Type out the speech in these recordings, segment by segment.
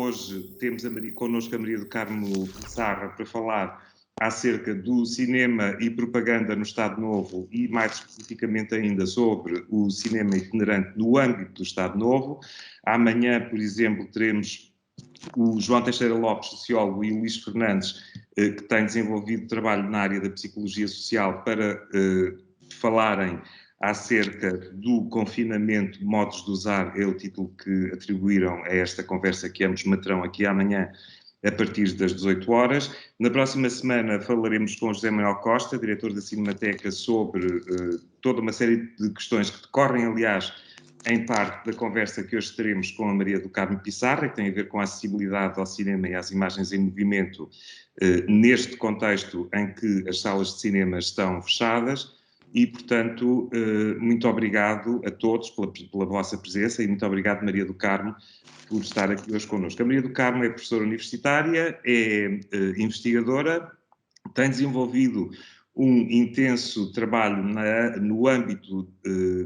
hoje temos connosco a Maria do Carmo Pissarra para falar acerca do cinema e propaganda no Estado Novo e, mais especificamente ainda, sobre o cinema itinerante no âmbito do Estado Novo. Amanhã, por exemplo, teremos o João Teixeira Lopes, sociólogo, e o Luís Fernandes, que têm desenvolvido trabalho na área da psicologia social, para falarem acerca do confinamento, modos de usar, é o título que atribuíram a esta conversa que ambos materão aqui amanhã, a partir das 18 horas. Na próxima semana falaremos com José Manuel Costa, diretor da Cinemateca, sobre toda uma série de questões que decorrem, aliás, em parte da conversa que hoje teremos com a Maria do Carmo Pissarra, que tem a ver com a acessibilidade ao cinema e às imagens em movimento, neste contexto em que as salas de cinema estão fechadas. E, portanto, muito obrigado a todos pela vossa presença e muito obrigado, Maria do Carmo, por estar aqui hoje connosco. A Maria do Carmo é professora universitária, é investigadora, tem desenvolvido um intenso trabalho no âmbito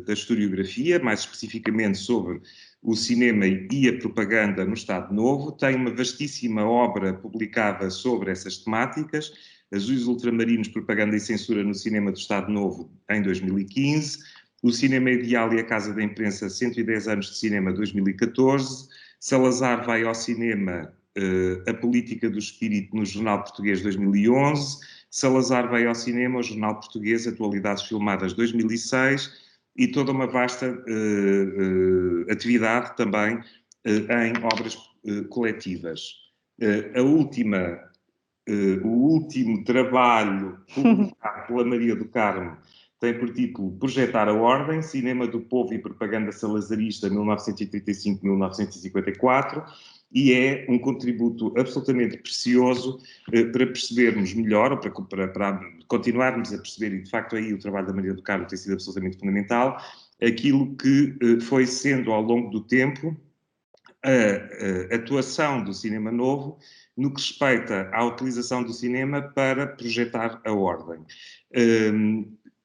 da historiografia, mais especificamente sobre o cinema e a propaganda no Estado Novo, tem uma vastíssima obra publicada sobre essas temáticas, Azuis Ultramarinos, Propaganda e Censura no Cinema do Estado Novo, em 2015, O Cinema Ideal e a Casa da Imprensa, 110 anos de cinema, 2014, Salazar vai ao cinema, a política do espírito no Jornal Português, 2011, Salazar vai ao cinema, o Jornal Português, Atualidades Filmadas, 2006, e toda uma vasta atividade também em obras coletivas. O último trabalho publicado pela Maria do Carmo tem por título Projetar a Ordem, Cinema do Povo e Propaganda Salazarista, 1935-1954, e é um contributo absolutamente precioso para percebermos melhor, ou para continuarmos a perceber, e de facto aí o trabalho da Maria do Carmo tem sido absolutamente fundamental, aquilo que foi sendo ao longo do tempo a atuação do cinema novo no que respeita à utilização do cinema para projetar a ordem.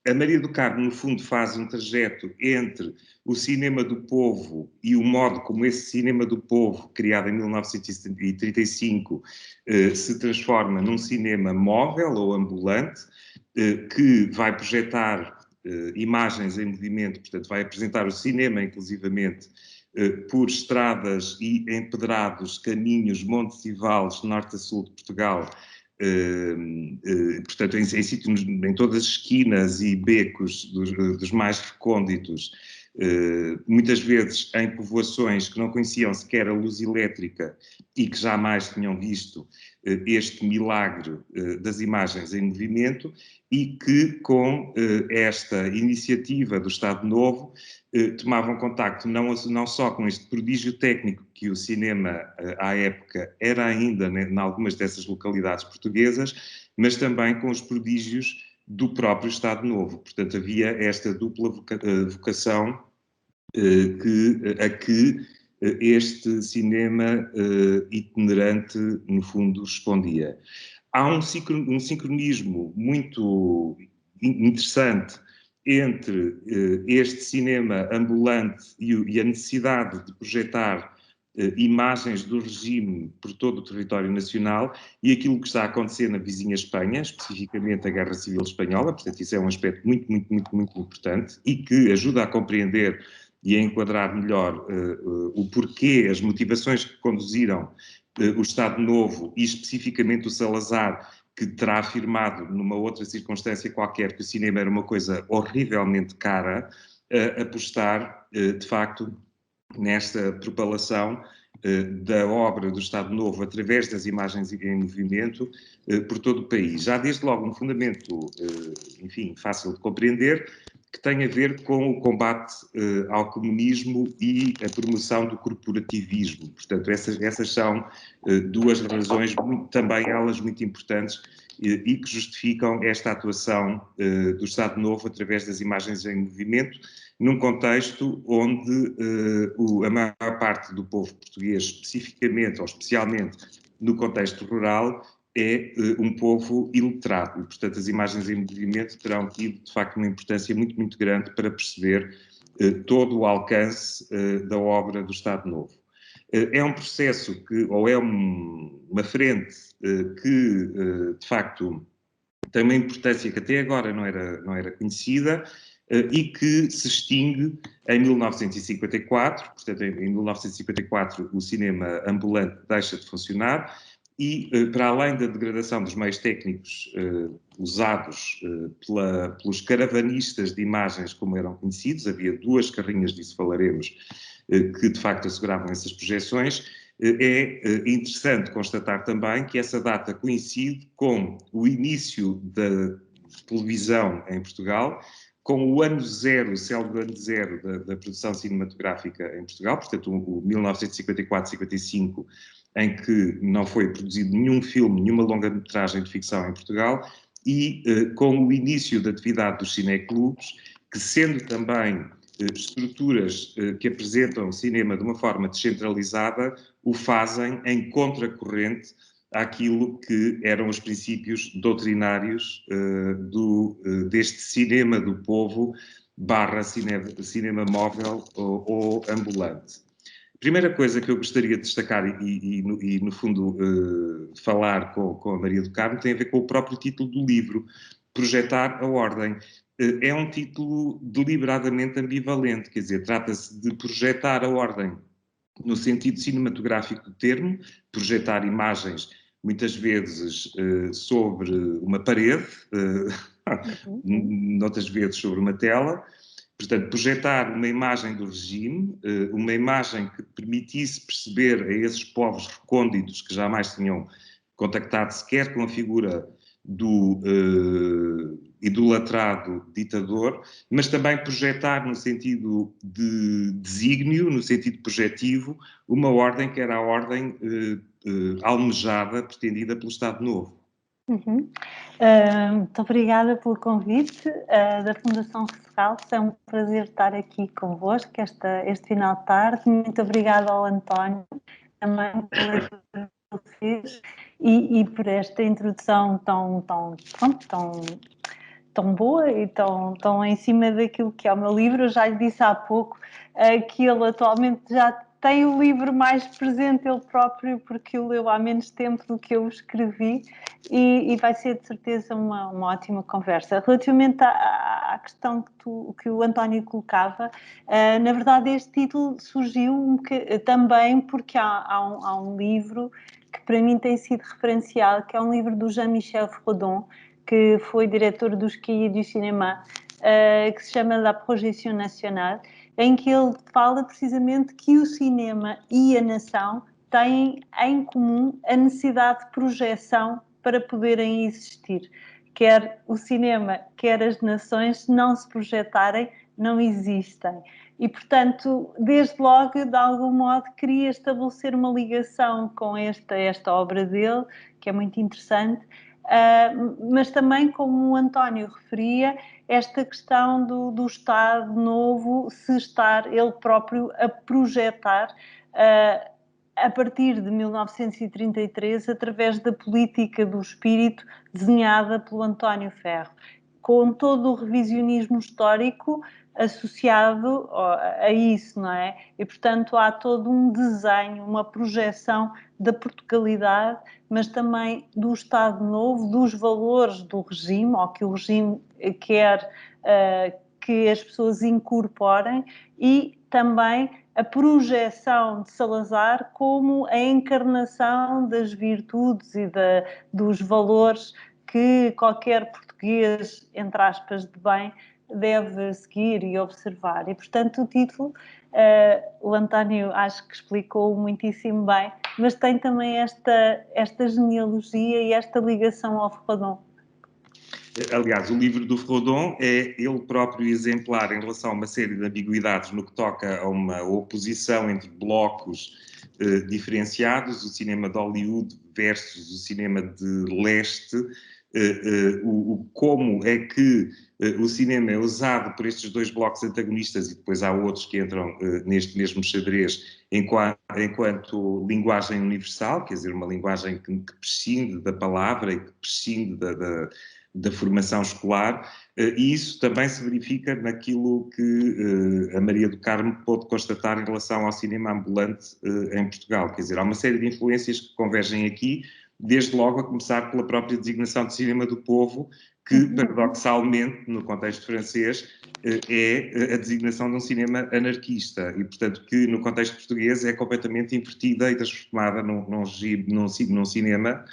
A Maria do Carmo, no fundo, faz um trajeto entre o cinema do povo e o modo como esse cinema do povo, criado em 1935, se transforma num cinema móvel ou ambulante, que vai projetar imagens em movimento, portanto, vai apresentar o cinema, inclusivamente, por estradas e empedrados caminhos, montes e vales, norte a sul de Portugal, portanto, em sítios, em todas as esquinas e becos dos mais recônditos, muitas vezes em povoações que não conheciam sequer a luz elétrica e que jamais tinham visto este milagre das imagens em movimento, e que com esta iniciativa do Estado Novo tomavam contacto não só com este prodígio técnico que o cinema, à época, era ainda em algumas dessas localidades portuguesas, mas também com os prodígios do próprio Estado Novo. Portanto, havia esta dupla vocação a que este cinema itinerante, no fundo, respondia. Há um sincronismo muito interessante entre este cinema ambulante e a necessidade de projetar imagens do regime por todo o território nacional e aquilo que está a acontecer na vizinha Espanha, especificamente a Guerra Civil Espanhola. Portanto, isso é um aspecto muito, muito, muito, muito importante e que ajuda a compreender e a enquadrar melhor o porquê, as motivações que conduziram o Estado Novo e especificamente o Salazar, que terá afirmado numa outra circunstância qualquer que o cinema era uma coisa horrivelmente cara, apostar, de facto, nesta propalação da obra do Estado Novo através das imagens em movimento por todo o país. Já desde logo um fundamento, enfim, fácil de compreender, que tem a ver com o combate ao comunismo e a promoção do corporativismo. Portanto, essas são duas razões, também elas muito importantes, e que justificam esta atuação do Estado Novo através das imagens em movimento, num contexto onde a maior parte do povo português, especificamente ou especialmente no contexto rural, é um povo iletrado. E, portanto, as imagens em movimento terão tido, de facto, uma importância muito, muito grande para perceber todo o alcance da obra do Estado Novo. É um processo que, ou é uma frente que, de facto, tem uma importância que até agora não era conhecida e que se extingue em 1954. Portanto, em 1954 o cinema ambulante deixa de funcionar e, para além da degradação dos meios técnicos usados pelos caravanistas de imagens como eram conhecidos, havia duas carrinhas, disso falaremos, que de facto asseguravam essas projeções. É interessante constatar também que essa data coincide com o início da televisão em Portugal, com o ano zero, o célebre ano zero da produção cinematográfica em Portugal, portanto o 1954-55, em que não foi produzido nenhum filme, nenhuma longa-metragem de ficção em Portugal, e com o início da atividade dos cineclubes, que sendo também estruturas que apresentam o cinema de uma forma descentralizada, o fazem em contracorrente àquilo que eram os princípios doutrinários deste cinema do povo / cinema móvel ou ambulante. A primeira coisa que eu gostaria de destacar e no fundo, falar com a Maria do Carmo tem a ver com o próprio título do livro, Projetar a Ordem. É um título deliberadamente ambivalente, quer dizer, trata-se de projetar a ordem no sentido cinematográfico do termo, projetar imagens, muitas vezes sobre uma parede, noutras vezes sobre uma tela. Portanto, projetar uma imagem do regime, uma imagem que permitisse perceber a esses povos recônditos que jamais tinham contactado sequer com a figura do idolatrado ditador, mas também projetar no sentido de desígnio, no sentido projetivo, uma ordem que era a ordem almejada, pretendida pelo Estado Novo. Muito obrigada pelo convite da Fundação Recegal. É um prazer estar aqui convosco este final de tarde. Muito obrigada ao António também pela leitura que ele fez e por esta introdução tão boa e tão em cima daquilo que é o meu livro. Eu já lhe disse há pouco que ele atualmente já tem o livro mais presente ele próprio, porque o leu há menos tempo do que eu escrevi e vai ser de certeza uma ótima conversa. Relativamente à questão que o António colocava, na verdade este título surgiu também porque há um livro que para mim tem sido referencial, que é um livro do Jean-Michel Frodon, que foi diretor dos Cahiers du Cinéma, que se chama La Projection Nationale, em que ele fala precisamente que o cinema e a nação têm em comum a necessidade de projeção para poderem existir. Quer o cinema, quer as nações, se não se projetarem, não existem. E, portanto, desde logo, de algum modo, queria estabelecer uma ligação com esta obra dele, que é muito interessante, mas também, como o António referia, esta questão do Estado Novo se estar ele próprio a projetar a partir de 1933, através da política do espírito desenhada pelo António Ferro, com todo o revisionismo histórico associado a isso, não é? E, portanto, há todo um desenho, uma projeção da Portugalidade, mas também do Estado Novo, dos valores do regime, ou que o regime quer que as pessoas incorporem, e também a projeção de Salazar como a encarnação das virtudes e dos valores que qualquer português, entre aspas, de bem, deve seguir e observar. E, portanto, o título, o António acho que explicou muitíssimo bem, mas tem também esta genealogia e esta ligação ao Frodon. Aliás, o livro do Frodon é ele próprio exemplar em relação a uma série de ambiguidades no que toca a uma oposição entre blocos diferenciados, o cinema de Hollywood versus o cinema de leste, como é que o cinema é usado por estes dois blocos antagonistas e depois há outros que entram neste mesmo xadrez enquanto linguagem universal, quer dizer, uma linguagem que prescinde da palavra e que prescinde da formação escolar, e isso também se verifica naquilo que a Maria do Carmo pôde constatar em relação ao cinema ambulante em Portugal. Quer dizer, há uma série de influências que convergem aqui, desde logo a começar pela própria designação de cinema do povo, que, paradoxalmente, no contexto francês, é a designação de um cinema anarquista e, portanto, que no contexto português é completamente invertida e transformada num cinema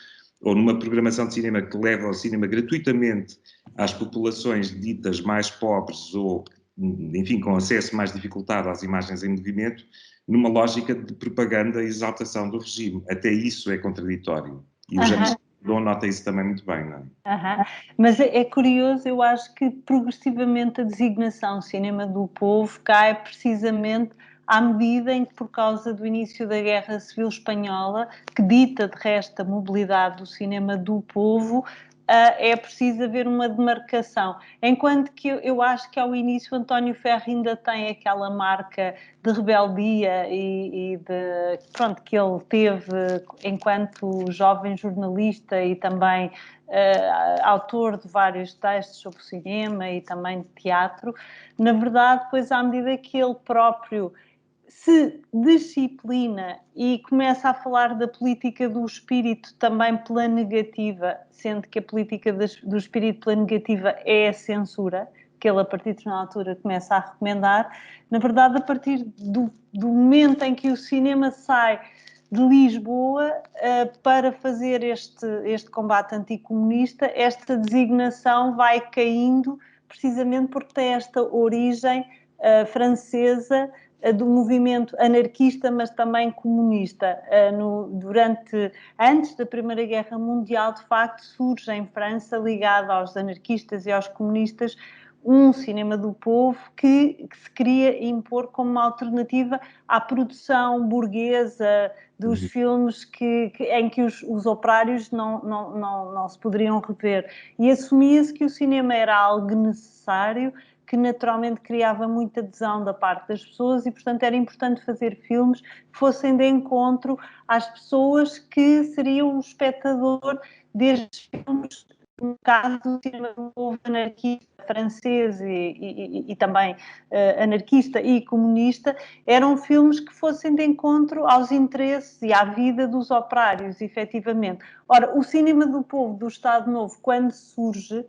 ou numa programação de cinema que leva ao cinema gratuitamente às populações ditas mais pobres ou, enfim, com acesso mais dificultado às imagens em movimento, numa lógica de propaganda e exaltação do regime. Até isso é contraditório. E o James Bond nota isso também muito bem, não é? Mas é curioso, eu acho que progressivamente a designação cinema do povo cai precisamente à medida em que, por causa do início da Guerra Civil Espanhola, que dita de resto a mobilidade do cinema do povo, é preciso haver uma demarcação. Enquanto que eu acho que ao início António Ferro ainda tem aquela marca de rebeldia pronto, que ele teve enquanto jovem jornalista e também autor de vários textos sobre o cinema e também de teatro. Na verdade, depois à medida que ele próprio se disciplina e começa a falar da política do espírito também pela negativa, sendo que a política do espírito pela negativa é a censura, que ele a partir de uma altura começa a recomendar, na verdade a partir do momento em que o cinema sai de Lisboa para fazer este combate anticomunista, esta designação vai caindo precisamente porque tem esta origem francesa do movimento anarquista, mas também comunista. Antes da Primeira Guerra Mundial, de facto, surge em França, ligado aos anarquistas e aos comunistas, um cinema do povo que se queria impor como uma alternativa à produção burguesa dos filmes em que os operários não se poderiam rever. E assumia-se que o cinema era algo necessário, que naturalmente criava muita adesão da parte das pessoas e, portanto, era importante fazer filmes que fossem de encontro às pessoas que seriam o espectador destes filmes, no caso do cinema do povo anarquista francês e também anarquista e comunista, eram filmes que fossem de encontro aos interesses e à vida dos operários, efetivamente. Ora, o cinema do povo do Estado Novo, quando surge,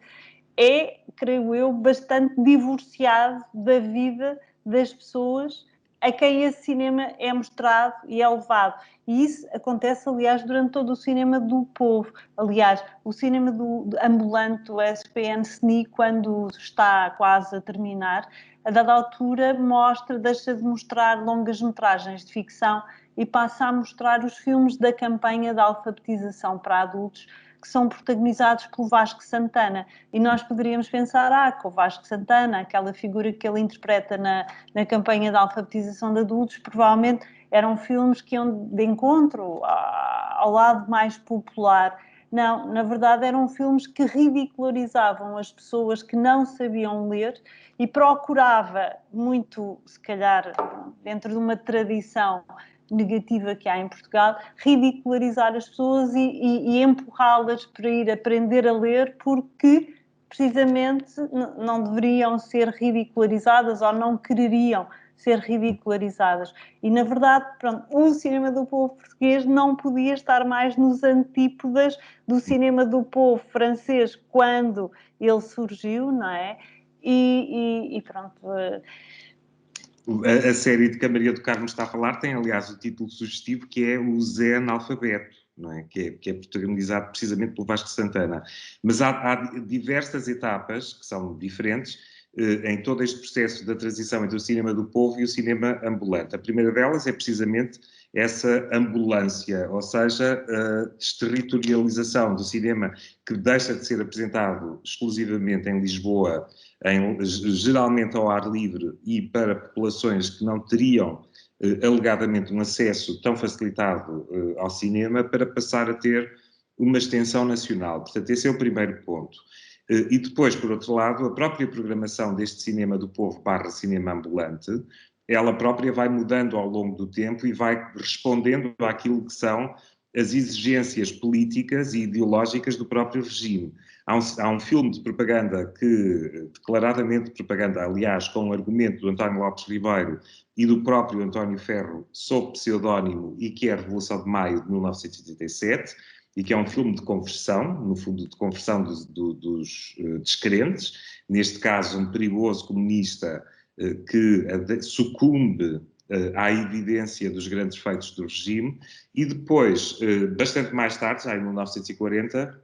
é, creio eu, bastante divorciado da vida das pessoas a quem esse cinema é mostrado e é levado. E isso acontece, aliás, durante todo o cinema do povo. Aliás, o cinema do ambulante do SPN-SNI, quando está quase a terminar, a dada altura deixa de mostrar longas-metragens de ficção e passa a mostrar os filmes da campanha de alfabetização para adultos, que são protagonizados pelo Vasco Santana. E nós poderíamos pensar, com o Vasco Santana, aquela figura que ele interpreta na campanha de alfabetização de adultos, provavelmente eram filmes que iam de encontro ao lado mais popular. Não, na verdade eram filmes que ridicularizavam as pessoas que não sabiam ler e procurava muito, se calhar, dentro de uma tradição negativa que há em Portugal, ridicularizar as pessoas e empurrá-las para ir aprender a ler porque precisamente não deveriam ser ridicularizadas ou não quereriam ser ridicularizadas. E, na verdade, pronto, o cinema do povo português não podia estar mais nos antípodas do cinema do povo francês quando ele surgiu, não é? E pronto... A série de que a Maria do Carmo está a falar tem, aliás, o título sugestivo que é o Zé Analfabeto, não é? Que é protagonizado precisamente pelo Vasco Santana. Mas há diversas etapas que são diferentes em todo este processo da transição entre o cinema do povo e o cinema ambulante. A primeira delas é precisamente essa ambulância, ou seja, a desterritorialização do cinema que deixa de ser apresentado exclusivamente em Lisboa, geralmente ao ar livre e para populações que não teriam alegadamente um acesso tão facilitado ao cinema, para passar a ter uma extensão nacional. Portanto, esse é o primeiro ponto. E depois, por outro lado, a própria programação deste cinema do povo / cinema ambulante, ela própria vai mudando ao longo do tempo e vai respondendo àquilo que são as exigências políticas e ideológicas do próprio regime. há um filme de propaganda que, declaradamente propaganda, aliás, com o argumento do António Lopes Ribeiro e do próprio António Ferro, sob pseudónimo, e que é a Revolução de Maio de 1987, e que é um filme de conversão, no fundo, de conversão dos descrentes, neste caso um perigoso comunista que sucumbe à evidência dos grandes feitos do regime, e depois, bastante mais tarde, já em 1940,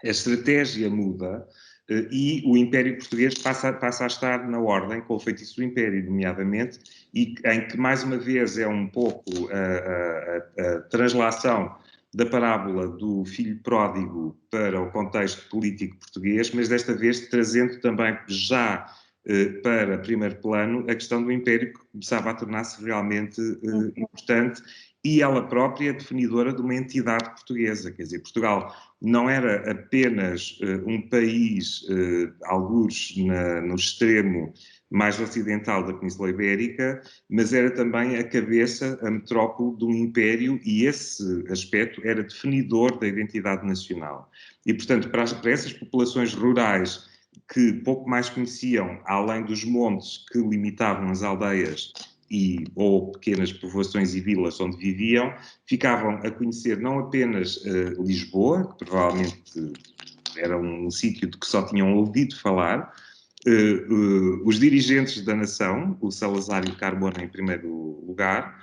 a estratégia muda e o Império Português passa a estar na ordem com o feitiço do Império, nomeadamente, e em que, mais uma vez, é um pouco a translação da parábola do filho pródigo para o contexto político português, mas desta vez trazendo também já para primeiro plano a questão do Império, que começava a tornar-se realmente importante, e ela própria definidora de uma entidade portuguesa. Quer dizer, Portugal não era apenas um país, algures no extremo mais ocidental da Península Ibérica, mas era também a cabeça, a metrópole de um império, e esse aspecto era definidor da identidade nacional. E, portanto, para essas populações rurais que pouco mais conheciam, além dos montes que limitavam as aldeias ou pequenas povoações e vilas onde viviam, ficavam a conhecer não apenas Lisboa, que provavelmente era um sítio de que só tinham ouvido falar, os dirigentes da nação, o Salazar e o Carmona em primeiro lugar,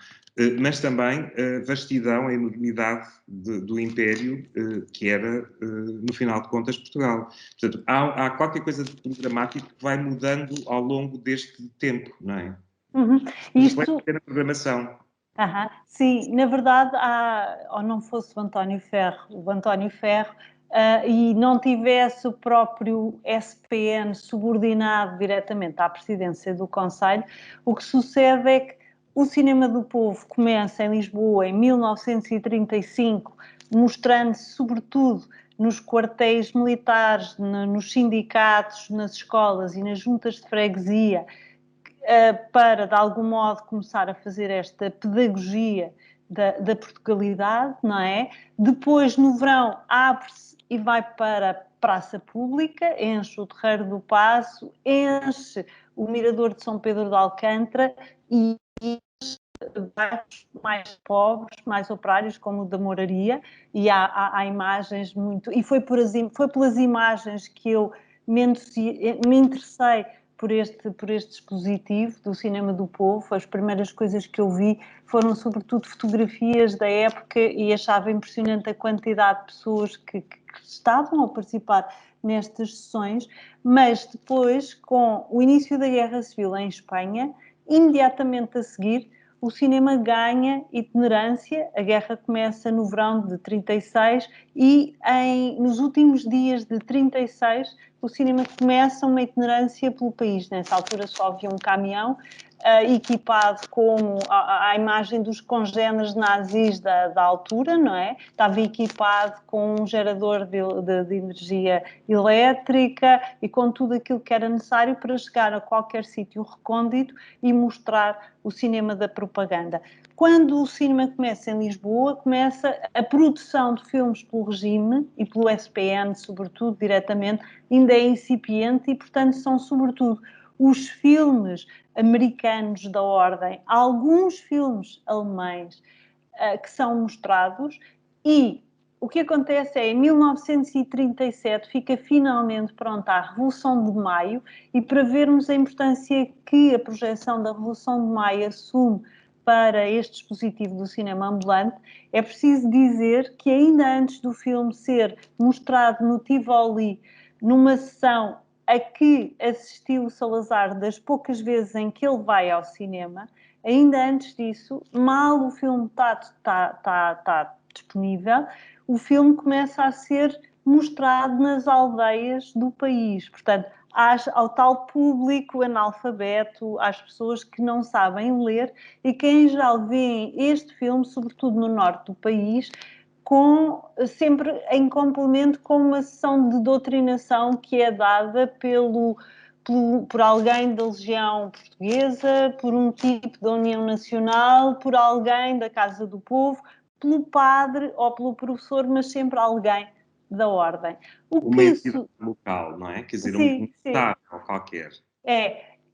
mas também a vastidão, a enormidade do Império, que era, no final de contas, Portugal. Portanto, há qualquer coisa de programático que vai mudando ao longo deste tempo, não é? Isto... na programação. Sim, na verdade, ou não fosse o António Ferro, e não tivesse o próprio SPN subordinado diretamente à presidência do Conselho, o que sucede é que o Cinema do Povo começa em Lisboa em 1935, mostrando-se sobretudo nos quartéis militares, nos sindicatos, nas escolas e nas juntas de freguesia, para, de algum modo, começar a fazer esta pedagogia da Portugalidade, não é? Depois, no verão, abre-se e vai para a praça pública, enche o Terreiro do Paço, enche o Mirador de São Pedro de Alcântara e bairros mais pobres, mais operários, como o da Moraria, e há imagens muito... E foi pelas imagens que eu me interessei por este dispositivo do Cinema do Povo. As primeiras coisas que eu vi foram sobretudo fotografias da época e achava impressionante a quantidade de pessoas que estavam a participar nestas sessões, mas depois, com o início da Guerra Civil em Espanha, imediatamente a seguir, o cinema ganha itinerância. A guerra começa no verão de 36 e nos últimos dias de 36 o cinema começa uma itinerância pelo país. Nessa altura só havia um caminhão equipado com a imagem dos congéneres nazis da altura, não é? Estava equipado com um gerador de energia elétrica e com tudo aquilo que era necessário para chegar a qualquer sítio recôndito e mostrar o cinema da propaganda. Quando o cinema começa em Lisboa, começa a produção de filmes pelo regime e pelo SPN, sobretudo, diretamente, ainda é incipiente e, portanto, são sobretudo os filmes americanos da ordem, alguns filmes alemães que são mostrados, e o que acontece é, em 1937, fica finalmente pronta a Revolução de Maio, e para vermos a importância que a projeção da Revolução de Maio assume para este dispositivo do cinema ambulante, é preciso dizer que ainda antes do filme ser mostrado no Tivoli, numa sessão a que assistiu o Salazar das poucas vezes em que ele vai ao cinema, ainda antes disso, mal o filme está disponível, o filme começa a ser mostrado nas aldeias do país. Portanto, ao tal público analfabeto, às pessoas que não sabem ler e que em geral veem este filme, sobretudo no norte do país, sempre em complemento com uma sessão de doutrinação que é dada por alguém da Legião Portuguesa, por um tipo da União Nacional, por alguém da Casa do Povo, pelo padre ou pelo professor, mas sempre alguém da ordem. Uma entidade local, não é? Quer dizer, um Estado qualquer.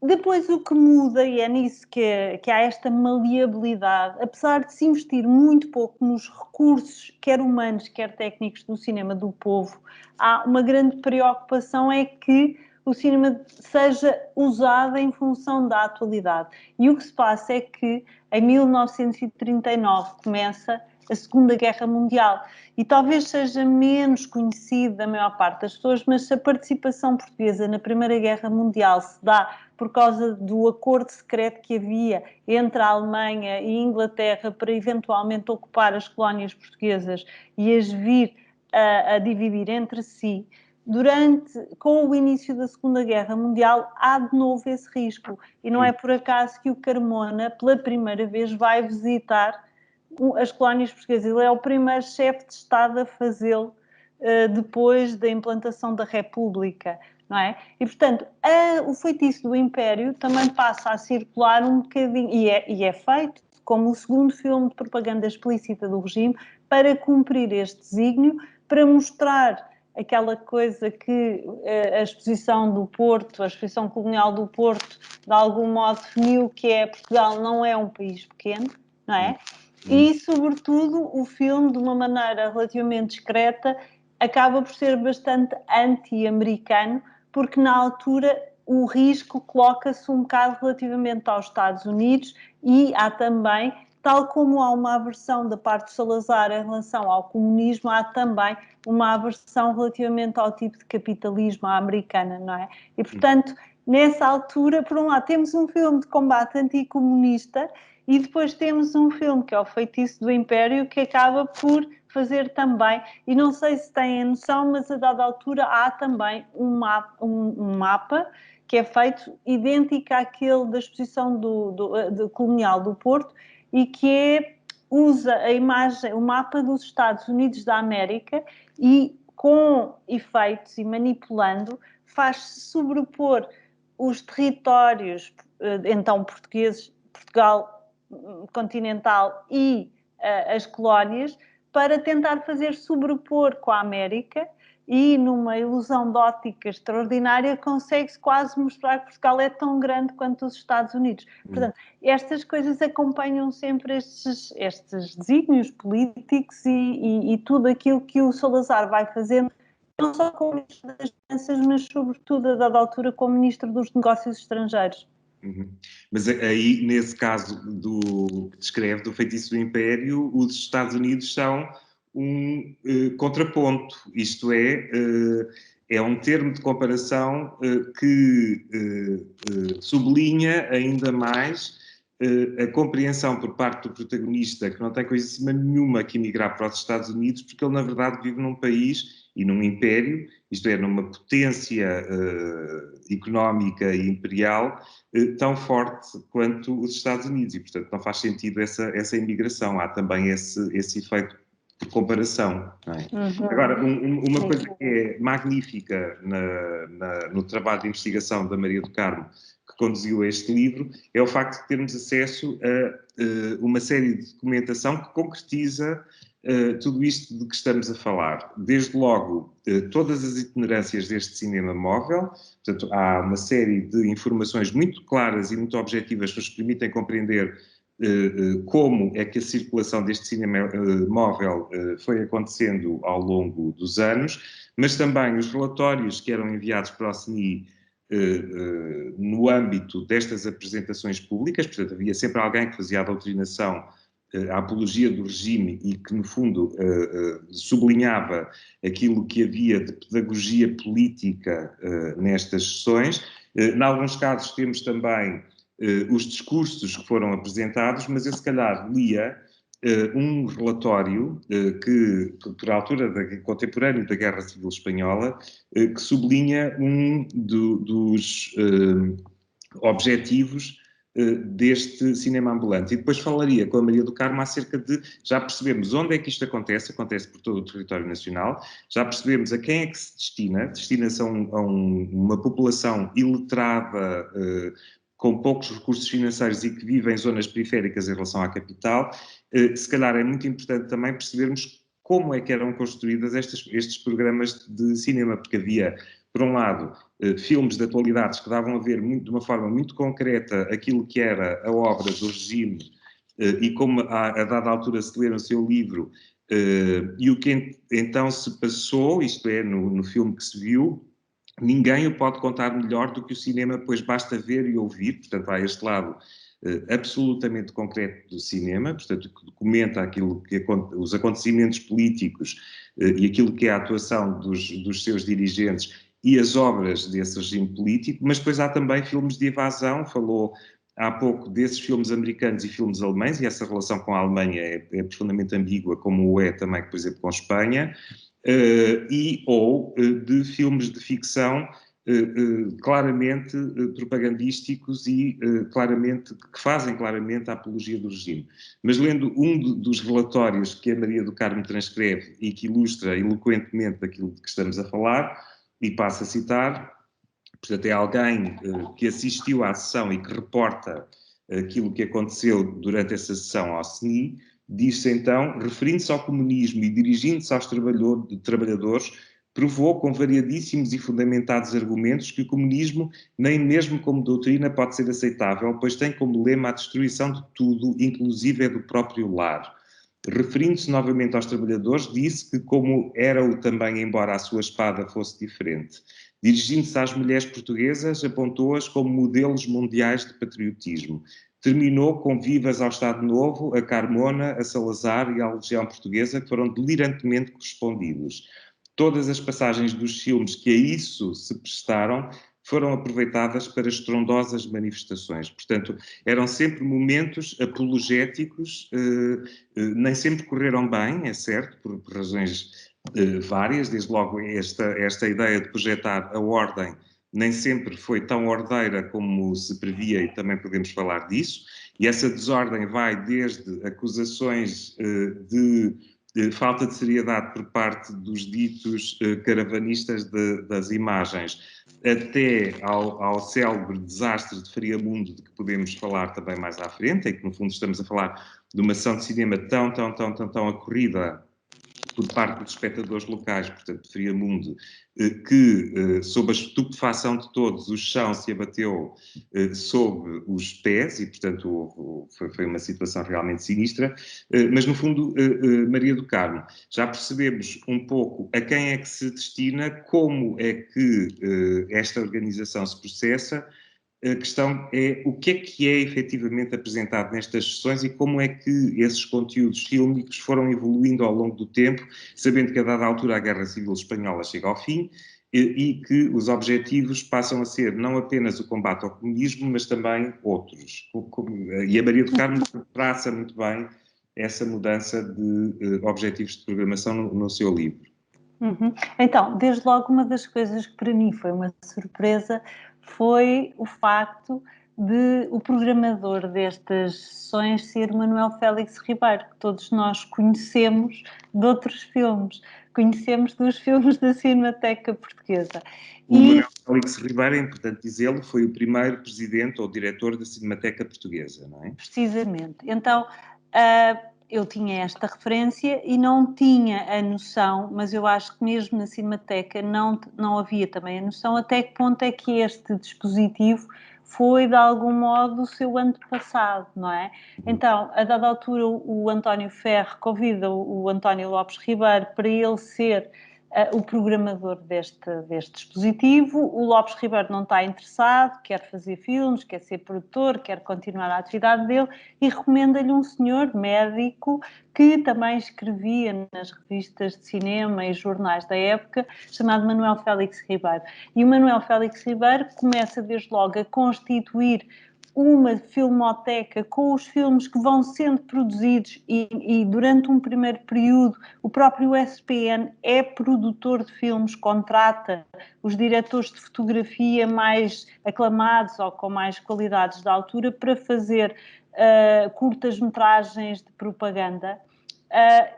Depois o que muda, e é nisso que há esta maleabilidade, apesar de se investir muito pouco nos recursos, quer humanos, quer técnicos do cinema do povo, há uma grande preocupação é que o cinema seja usado em função da atualidade. E o que se passa é que em 1939 começa a Segunda Guerra Mundial e talvez seja menos conhecido da maior parte das pessoas, mas a participação portuguesa na Primeira Guerra Mundial se dá por causa do acordo secreto que havia entre a Alemanha e a Inglaterra para eventualmente ocupar as colónias portuguesas e as vir a dividir entre si. Com o início da Segunda Guerra Mundial, há de novo esse risco. E não é por acaso que o Carmona, pela primeira vez, vai visitar as colónias portuguesas. Ele é o primeiro chefe de Estado a fazê-lo depois da implantação da República, não é? E, portanto, o feitiço do Império também passa a circular um bocadinho, e é feito como o segundo filme de propaganda explícita do regime, para cumprir este desígnio, para mostrar aquela coisa que a exposição do Porto, a exposição colonial do Porto, de algum modo definiu, que é Portugal não é um país pequeno, não é? E, sobretudo, o filme, de uma maneira relativamente discreta, acaba por ser bastante anti-americano, porque na altura o risco coloca-se um bocado relativamente aos Estados Unidos e há também, tal como há uma aversão da parte de Salazar em relação ao comunismo, há também uma aversão relativamente ao tipo de capitalismo à americana, não é? E, portanto, nessa altura, por um lado, temos um filme de combate anticomunista e depois temos um filme que é O Feitiço do Império, que acaba por fazer também, e não sei se têm a noção, mas a dada altura há também um mapa que é feito idêntico àquele da exposição colonial do Porto e que usa a imagem, o mapa dos Estados Unidos da América e com efeitos e manipulando faz-se sobrepor os territórios então portugueses, Portugal continental e as colónias, para tentar fazer sobrepor com a América e, numa ilusão de ótica extraordinária, consegue-se quase mostrar que Portugal é tão grande quanto os Estados Unidos. Portanto, estas coisas acompanham sempre estes desígnios políticos e tudo aquilo que o Salazar vai fazendo, não só como Ministro das Finanças, mas sobretudo, a dada altura, como Ministro dos Negócios Estrangeiros. Mas aí, nesse caso que descreve, do Feitiço do Império, os Estados Unidos são um contraponto, isto é um termo de comparação que sublinha ainda mais a compreensão por parte do protagonista, que não tem coisa acima nenhuma que emigrar para os Estados Unidos, porque ele, na verdade, vive num país e num império, isto é, numa potência económica e imperial tão forte quanto os Estados Unidos, e, portanto, não faz sentido essa imigração. Há também esse efeito de comparação. Não é? Agora, uma coisa que é magnífica no trabalho de investigação da Maria do Carmo, que conduziu a este livro, é o facto de termos acesso a uma série de documentação que concretiza tudo isto de que estamos a falar. Desde logo, todas as itinerâncias deste cinema móvel, portanto, há uma série de informações muito claras e muito objetivas que nos permitem compreender como é que a circulação deste cinema móvel foi acontecendo ao longo dos anos, mas também os relatórios que eram enviados para o CNI no âmbito destas apresentações públicas, portanto, havia sempre alguém que fazia a doutrinação, a apologia do regime e que, no fundo, sublinhava aquilo que havia de pedagogia política nestas sessões. Em alguns casos temos também os discursos que foram apresentados, mas eu, se calhar, lia um relatório que, por altura contemporâneo da Guerra Civil Espanhola, que sublinha um dos objetivos deste cinema ambulante. E depois falaria com a Maria do Carmo acerca de já percebemos onde é que isto acontece por todo o território nacional, já percebemos a quem é que se destina-se a uma população iletrada, com poucos recursos financeiros e que vive em zonas periféricas em relação à capital. Se calhar é muito importante também percebermos como é que eram construídas estes programas de cinema, porque havia, por um lado, filmes de atualidades que davam a ver de uma forma muito concreta aquilo que era a obra do regime e como a dada altura se ler o seu livro e o que então se passou, isto é, no filme que se viu, ninguém o pode contar melhor do que o cinema, pois basta ver e ouvir, portanto há este lado absolutamente concreto do cinema, portanto que documenta aquilo que os acontecimentos políticos e aquilo que é a atuação dos seus dirigentes e as obras desse regime político, mas depois há também filmes de evasão, falou há pouco desses filmes americanos e filmes alemães, e essa relação com a Alemanha é profundamente ambígua, como o é também, por exemplo, com a Espanha, ou de filmes de ficção claramente propagandísticos e que fazem claramente a apologia do regime. Mas lendo dos relatórios que a Maria do Carmo transcreve e que ilustra eloquentemente aquilo de que estamos a falar, e passo a citar, portanto é alguém que assistiu à sessão e que reporta aquilo que aconteceu durante essa sessão ao CNI, diz-se então, referindo-se ao comunismo e dirigindo-se aos trabalhadores, provou com variadíssimos e fundamentados argumentos que o comunismo, nem mesmo como doutrina, pode ser aceitável, pois tem como lema a destruição de tudo, inclusive é do próprio lar. Referindo-se novamente aos trabalhadores, disse que, como era-o também, embora a sua espada fosse diferente, dirigindo-se às mulheres portuguesas, apontou-as como modelos mundiais de patriotismo. Terminou com vivas ao Estado Novo, a Carmona, a Salazar e à Legião Portuguesa, que foram delirantemente correspondidos. Todas as passagens dos filmes que a isso se prestaram foram aproveitadas para estrondosas manifestações. Portanto, eram sempre momentos apologéticos, nem sempre correram bem, é certo, por razões várias, desde logo esta ideia de projetar a ordem nem sempre foi tão ordeira como se previa e também podemos falar disso, e essa desordem vai desde acusações de falta de seriedade por parte dos ditos caravanistas das imagens, até ao célebre desastre de Friamundo, de que podemos falar também mais à frente, em que no fundo estamos a falar de uma ação de cinema tão acorrida por parte dos espectadores locais, portanto, de Friamundo, que, sob a estupefação de todos, o chão se abateu sob os pés e, portanto, foi uma situação realmente sinistra. Mas, no fundo, Maria do Carmo, já percebemos um pouco a quem é que se destina, como é que esta organização se processa. A questão é o que é efetivamente apresentado nestas sessões e como é que esses conteúdos fílmicos foram evoluindo ao longo do tempo, sabendo que a dada altura a Guerra Civil Espanhola chega ao fim e que os objetivos passam a ser não apenas o combate ao comunismo, mas também outros. E a Maria do Carmo traça muito bem essa mudança de objetivos de programação no seu livro. Uhum. Então, desde logo, uma das coisas que para mim foi uma surpresa foi o facto de o programador destas sessões ser Manuel Félix Ribeiro, que todos nós conhecemos de outros filmes, conhecemos dos filmes da Cinemateca Portuguesa. Manuel Félix Ribeiro, é importante dizê-lo, foi o primeiro presidente ou diretor da Cinemateca Portuguesa, não é? Precisamente. Então, eu tinha esta referência e não tinha a noção, mas eu acho que mesmo na Cinemateca não havia também a noção até que ponto é que este dispositivo foi, de algum modo, o seu antepassado, não é? Então, a dada altura, o António Ferro convida o António Lopes Ribeiro para ele ser o programador deste dispositivo. O Lopes Ribeiro não está interessado, quer fazer filmes, quer ser produtor, quer continuar a atividade dele e recomenda-lhe um senhor médico que também escrevia nas revistas de cinema e jornais da época, chamado Manuel Félix Ribeiro. E o Manuel Félix Ribeiro começa desde logo a constituir uma filmoteca com os filmes que vão sendo produzidos e durante um primeiro período o próprio SPN é produtor de filmes, contrata os diretores de fotografia mais aclamados ou com mais qualidades da altura para fazer curtas-metragens de propaganda.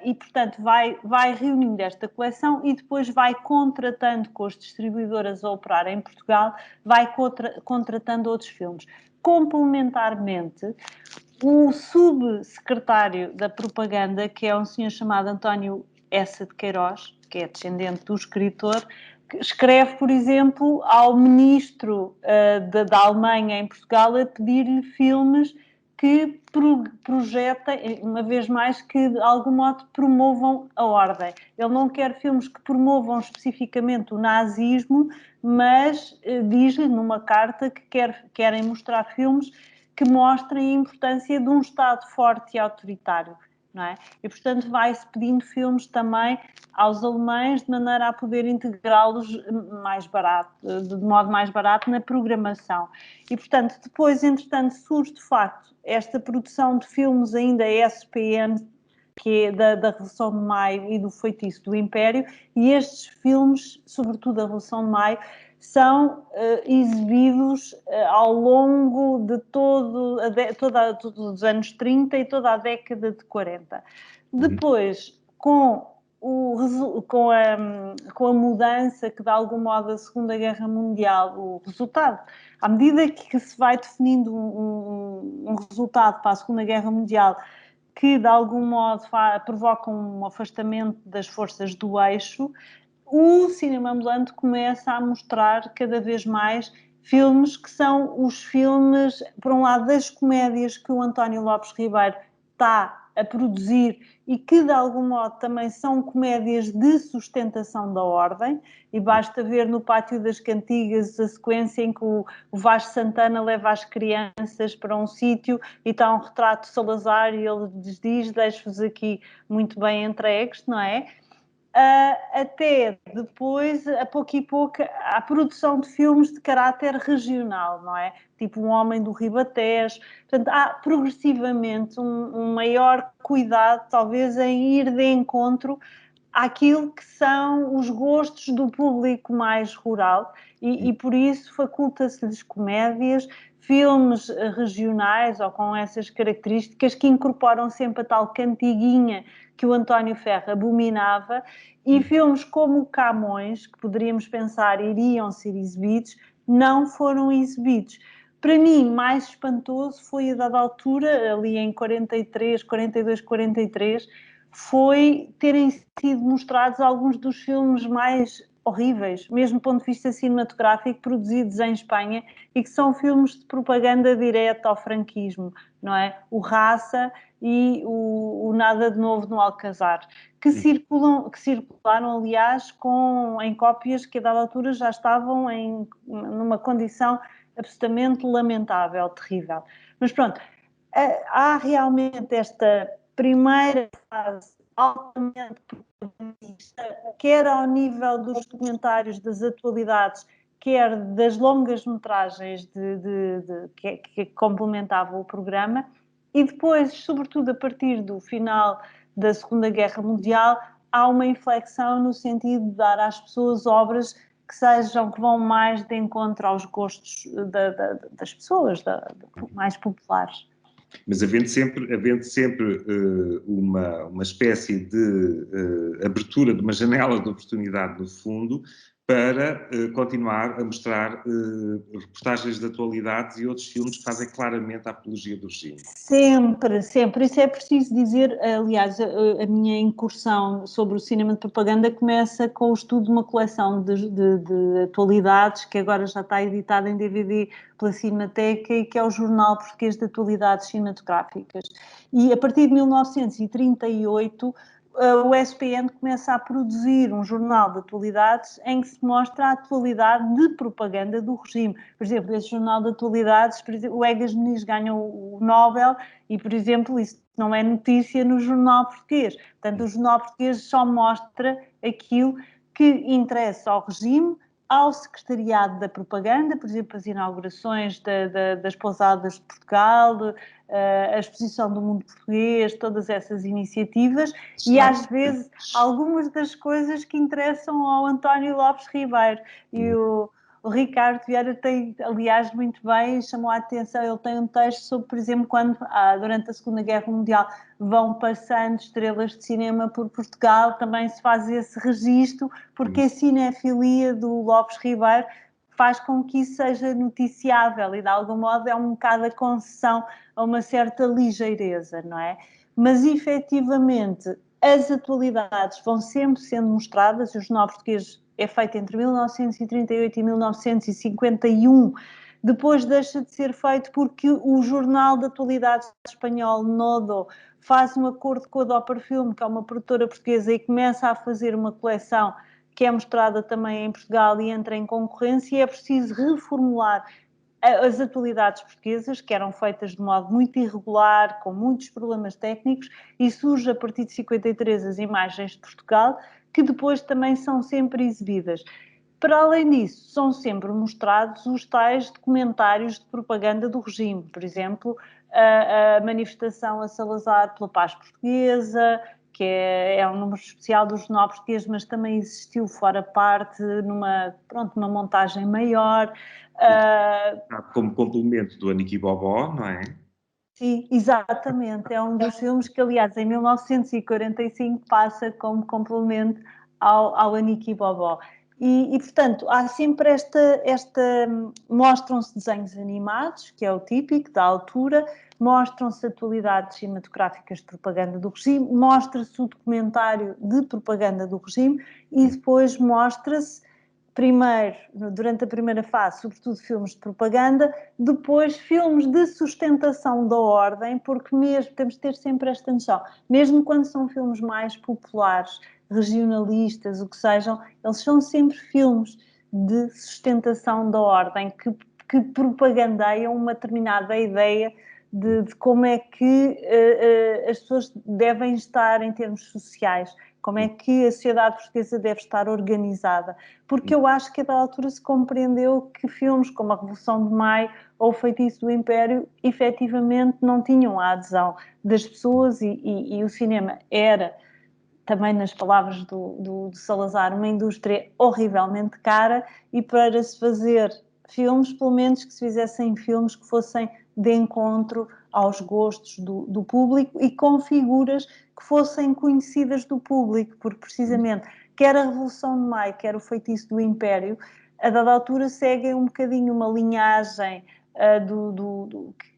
E, portanto, vai reunindo esta coleção e depois vai contratando com as distribuidoras a operar em Portugal, vai contratando outros filmes. Complementarmente, o subsecretário da propaganda, que é um senhor chamado António Essa de Queiroz, que é descendente do escritor, que escreve, por exemplo, ao ministro da Alemanha em Portugal a pedir-lhe filmes que projetem, uma vez mais, que de algum modo promovam a ordem. Ele não quer filmes que promovam especificamente o nazismo, mas diz-lhe numa carta que querem mostrar filmes que mostrem a importância de um Estado forte e autoritário, não é? E, portanto, vai-se pedindo filmes também aos alemães de maneira a poder integrá-los mais barato, de modo mais barato na programação. E, portanto, depois, entretanto, surge de facto esta produção de filmes ainda SPN, que é da Revolução de Maio e do Feitiço do Império, e estes filmes, sobretudo a Revolução de Maio, são exibidos ao longo de todos os anos 30 e toda a década de 40. Depois, com a mudança que, de algum modo, a Segunda Guerra Mundial, o resultado, à medida que se vai definindo um resultado para a Segunda Guerra Mundial, que, de algum modo, provoca um afastamento das forças do eixo, o cinema ambulante começa a mostrar cada vez mais filmes que são os filmes, por um lado, das comédias que o António Lopes Ribeiro está a produzir e que, de algum modo, também são comédias de sustentação da ordem, e basta ver no Pátio das Cantigas a sequência em que o Vasco Santana leva as crianças para um sítio e está um retrato de Salazar e ele lhes diz: deixo-vos aqui muito bem entregues, não é? Até depois, a pouco e pouco, a produção de filmes de caráter regional, não é? Tipo Um Homem do Ribatejo. Portanto, há progressivamente um maior cuidado, talvez, em ir de encontro àquilo que são os gostos do público mais rural e por isso faculta-se-lhes comédias, filmes regionais ou com essas características que incorporam sempre a tal cantiguinha que o António Ferro abominava, e filmes como Camões, que poderíamos pensar iriam ser exibidos, não foram exibidos. Para mim, mais espantoso foi, a dada altura, ali em 43, 42, 43, foi terem sido mostrados alguns dos filmes mais horríveis, mesmo do ponto de vista cinematográfico, produzidos em Espanha, e que são filmes de propaganda direta ao franquismo, não é? O Raça e o Nada de Novo no Alcazar, que circularam, aliás, em cópias que a dada altura já estavam numa condição absolutamente lamentável, terrível. Mas pronto, há realmente esta primeira fase altamente propagandista, quer ao nível dos documentários das atualidades, quer das longas metragens que complementavam o programa, e depois, sobretudo a partir do final da Segunda Guerra Mundial, há uma inflexão no sentido de dar às pessoas obras que vão mais de encontro aos gostos das pessoas, mais populares. Mas havendo sempre uma espécie de abertura de uma janela de oportunidade no fundo para continuar a mostrar reportagens de atualidades e outros filmes que fazem claramente a apologia do regime. Sempre, sempre. Isso é preciso dizer. Aliás, a minha incursão sobre o cinema de propaganda começa com o estudo de uma coleção de atualidades que agora já está editada em DVD pela Cinemateca e que é o Jornal Português de Atualidades Cinematográficas. E a partir de 1938... o SPN começa a produzir um jornal de atualidades em que se mostra a atualidade de propaganda do regime. Por exemplo, esse jornal de atualidades, o Egas Muniz ganha o Nobel e, por exemplo, isso não é notícia no jornal português. Portanto, o jornal português só mostra aquilo que interessa ao regime, ao secretariado da propaganda, por exemplo, as inaugurações das pousadas de Portugal, a exposição do mundo português, todas essas iniciativas, e às vezes algumas das coisas que interessam ao António Lopes Ribeiro. E o Ricardo Vieira tem, aliás, muito bem, chamou a atenção, ele tem um texto sobre, por exemplo, quando durante a Segunda Guerra Mundial vão passando estrelas de cinema por Portugal, também se faz esse registro, porque a cinefilia do Lopes Ribeiro faz com que isso seja noticiável e, de algum modo, é um bocado a concessão a uma certa ligeireza, não é? Mas, efetivamente, As atualidades vão sempre sendo mostradas, e o Jornal Português é feito entre 1938 e 1951, depois deixa de ser feito porque o Jornal de Atualidades espanhol, Nodo, faz um acordo com a Doppler Film, que é uma produtora portuguesa, e começa a fazer uma coleção que é mostrada também em Portugal e entra em concorrência, e é preciso reformular as atualidades portuguesas, que eram feitas de modo muito irregular, com muitos problemas técnicos, e surge a partir de 53 as imagens de Portugal, que depois também são sempre exibidas. Para além disso, são sempre mostrados os tais documentários de propaganda do regime, por exemplo, a manifestação a Salazar pela paz portuguesa, que é um número especial do Jornal Português, mas também existiu fora parte, numa montagem maior. Como complemento do Aniki Bobó, não é? Sim, exatamente. É um dos filmes que, aliás, em 1945 passa como complemento ao Aniki Bobó. Portanto, há sempre mostram-se desenhos animados, que é o típico da altura, mostram-se atualidades cinematográficas de propaganda do regime, mostra-se o documentário de propaganda do regime e depois mostra-se, primeiro, durante a primeira fase, sobretudo filmes de propaganda, depois filmes de sustentação da ordem, porque mesmo, temos de ter sempre esta noção, mesmo quando são filmes mais populares, regionalistas, o que sejam, eles são sempre filmes de sustentação da ordem, que propagandeiam uma determinada ideia de como é que as pessoas devem estar em termos sociais, como é que a sociedade portuguesa deve estar organizada. Porque eu acho que a dada altura se compreendeu que filmes como A Revolução de Maio ou O Feitiço do Império efetivamente não tinham a adesão das pessoas e o cinema era, também nas palavras do Salazar, uma indústria horrivelmente cara, e para se fazer filmes, pelo menos que se fizessem filmes que fossem de encontro aos gostos do público e com figuras que fossem conhecidas do público, porque precisamente quer a Revolução de Maio, quer o Feitiço do Império, a dada altura seguem um bocadinho uma linhagem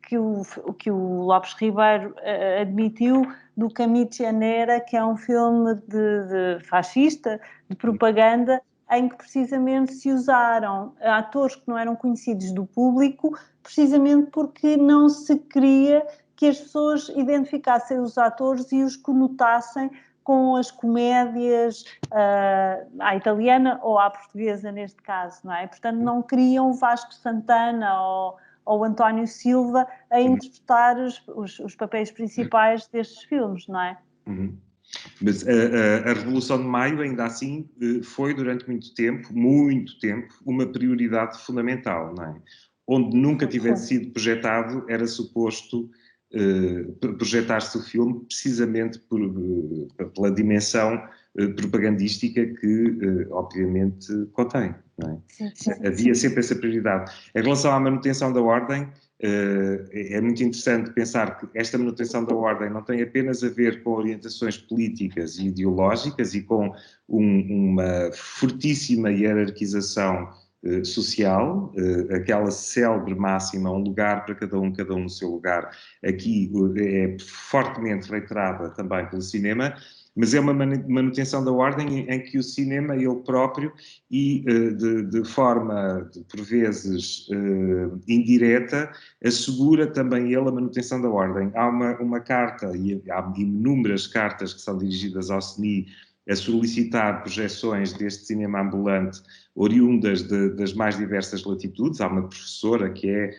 que o Lopes Ribeiro admitiu, do Camicia-Nera, que é um filme de fascista, de propaganda, em que precisamente se usaram atores que não eram conhecidos do público, precisamente porque não se queria que as pessoas identificassem os atores e os conotassem com as comédias à italiana ou à portuguesa, neste caso, não é? Portanto, não queriam o Vasco Santana ou António Silva a interpretar os papéis principais destes filmes, não é? Uhum. Mas a Revolução de Maio, ainda assim, foi durante muito tempo, uma prioridade fundamental, não é? Onde nunca tivesse sido projetado, era suposto projetar-se o filme precisamente pela dimensão propagandística que, obviamente, contém, não é? Sim. Havia sempre essa prioridade. Em relação à manutenção da ordem, é muito interessante pensar que esta manutenção da ordem não tem apenas a ver com orientações políticas e ideológicas e com uma fortíssima hierarquização social, aquela célebre máxima, um lugar para cada um no seu lugar, aqui é fortemente reiterada também pelo cinema, mas é uma manutenção da ordem em que o cinema, ele próprio, e de forma, por vezes, indireta, assegura também ele a manutenção da ordem. Há uma carta, e há inúmeras cartas que são dirigidas ao CNI a solicitar projeções deste cinema ambulante oriundas das mais diversas latitudes. Há uma professora que é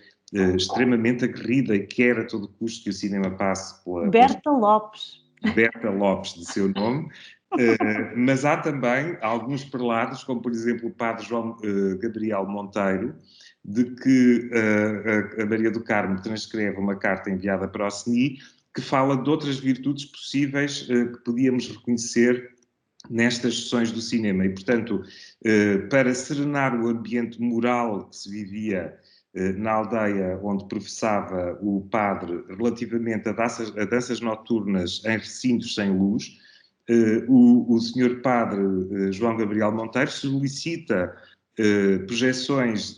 extremamente aguerrida e quer a todo custo que o cinema passe pela... Berta Lopes. Berta Lopes, de seu nome, mas há também alguns prelados, como por exemplo o padre João Gabriel Monteiro, de que a Maria do Carmo transcreve uma carta enviada para o CNI que fala de outras virtudes possíveis que podíamos reconhecer nestas sessões do cinema. E, portanto, para serenar o ambiente moral que se vivia na aldeia onde professava o padre relativamente a danças noturnas em recintos sem luz, o senhor padre João Gabriel Monteiro solicita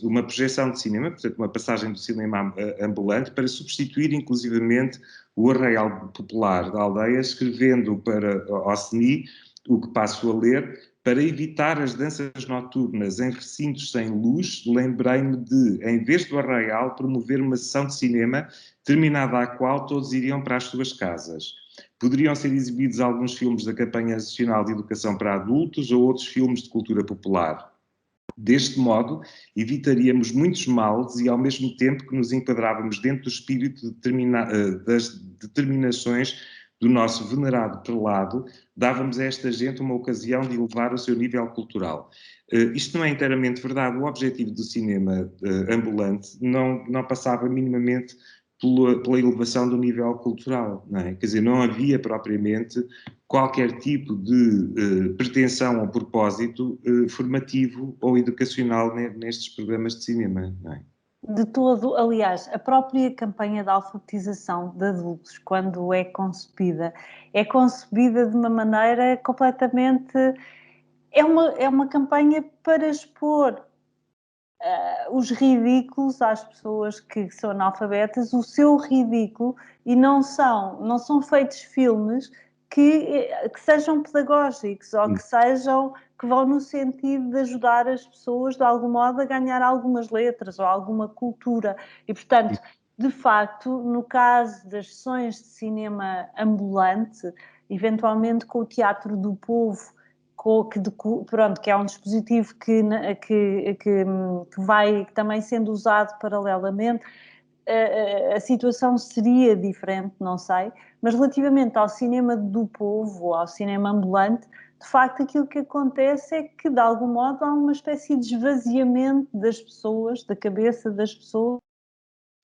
uma projeção de cinema, portanto uma passagem do cinema ambulante, para substituir inclusivamente o Arraial Popular da Aldeia, escrevendo para Oceni, o que passo a ler: para evitar as danças noturnas em recintos sem luz, lembrei-me de, em vez do Arraial, promover uma sessão de cinema, terminada a qual todos iriam para as suas casas. Poderiam ser exibidos alguns filmes da Campanha Nacional de Educação para Adultos ou outros filmes de cultura popular. Deste modo, evitaríamos muitos males e, ao mesmo tempo que nos enquadrávamos dentro do espírito das determinações do nosso venerado prelado, dávamos a esta gente uma ocasião de elevar o seu nível cultural. Isto não é inteiramente verdade. O objetivo do cinema ambulante não passava minimamente pela elevação do nível cultural, não é? Quer dizer, não havia propriamente qualquer tipo de pretensão ou propósito formativo ou educacional nestes programas de cinema, não é? De todo, aliás, a própria campanha de alfabetização de adultos, quando é concebida de uma maneira completamente... É uma campanha para expor os ridículos às pessoas que são analfabetas, o seu ridículo, e não são feitos filmes que sejam pedagógicos ou que vão no sentido de ajudar as pessoas de algum modo a ganhar algumas letras ou alguma cultura. E, portanto, de facto, no caso das sessões de cinema ambulante, eventualmente com o Teatro do Povo, que é um dispositivo que vai também sendo usado paralelamente, a situação seria diferente, não sei, mas relativamente ao cinema do povo, ao cinema ambulante, de facto aquilo que acontece é que, de algum modo, há uma espécie de esvaziamento das pessoas, da cabeça das pessoas,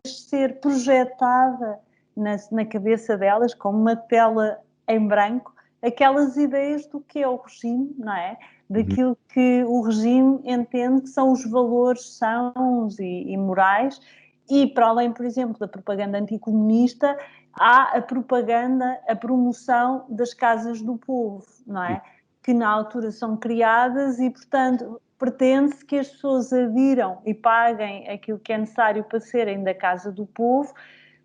ser projetada na cabeça delas, como uma tela em branco, aquelas ideias do que é o regime, não é? Daquilo que o regime entende que são os valores sãos e morais, e para além, por exemplo, da propaganda anticomunista, há a propaganda, a promoção das casas do povo, não é? Que na altura são criadas e, portanto, pretende-se que as pessoas adiram e paguem aquilo que é necessário para serem da casa do povo,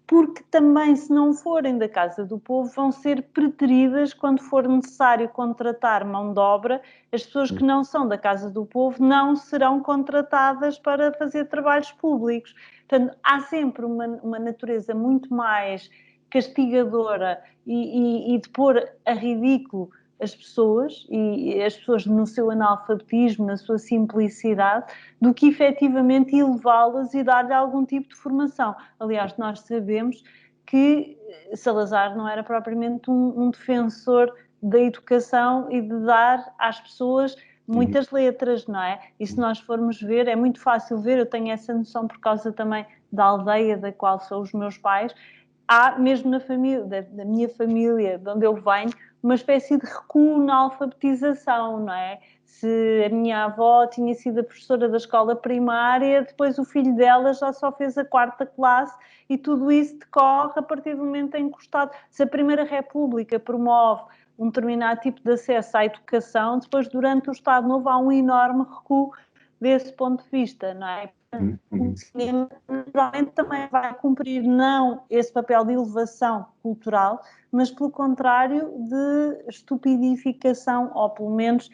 porque também, se não forem da casa do povo, vão ser preteridas quando for necessário contratar mão de obra. As pessoas que não são da casa do povo não serão contratadas para fazer trabalhos públicos. Portanto, há sempre uma natureza muito mais castigadora e de pôr a ridículo as pessoas, e as pessoas no seu analfabetismo, na sua simplicidade, do que efetivamente elevá-las e dar-lhe algum tipo de formação. Aliás, nós sabemos que Salazar não era propriamente um defensor da educação e de dar às pessoas muitas letras, não é? E se nós formos ver, é muito fácil ver, eu tenho essa noção por causa também da aldeia da qual são os meus pais. Há mesmo na família, da minha família, de onde eu venho, uma espécie de recuo na alfabetização, não é? Se a minha avó tinha sido a professora da escola primária, depois o filho dela já só fez a 4ª classe e tudo isso decorre a partir do momento em que o Estado... Se a Primeira República promove um determinado tipo de acesso à educação, depois durante o Estado Novo há um enorme recuo desse ponto de vista, não é? O cinema naturalmente também vai cumprir não esse papel de elevação cultural, mas pelo contrário de estupidificação, ou pelo menos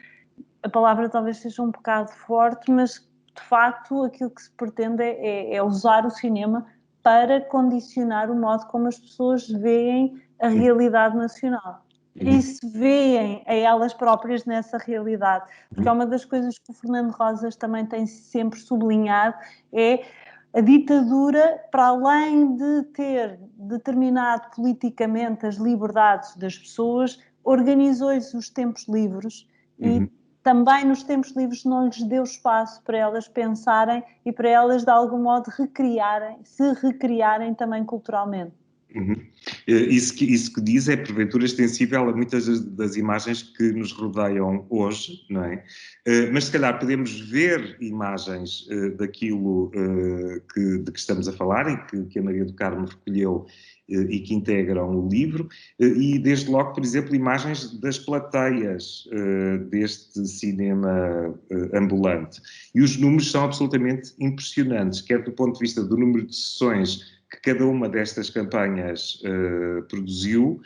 a palavra talvez seja um bocado forte, mas de facto aquilo que se pretende é usar o cinema para condicionar o modo como as pessoas veem a realidade nacional. E se veem a elas próprias nessa realidade. Porque é uma das coisas que o Fernando Rosas também tem sempre sublinhado, é a ditadura, para além de ter determinado politicamente as liberdades das pessoas, organizou-lhes os tempos livres e também nos tempos livres não lhes deu espaço para elas pensarem e para elas de algum modo se recriarem também culturalmente. Isso que diz é porventura extensível a muitas das imagens que nos rodeiam hoje, não é? Mas se calhar podemos ver imagens daquilo de que estamos a falar e que a Maria do Carmo recolheu e que integram o livro, e desde logo, por exemplo, imagens das plateias deste cinema ambulante. E os números são absolutamente impressionantes, quer do ponto de vista do número de sessões que cada uma destas campanhas produziu,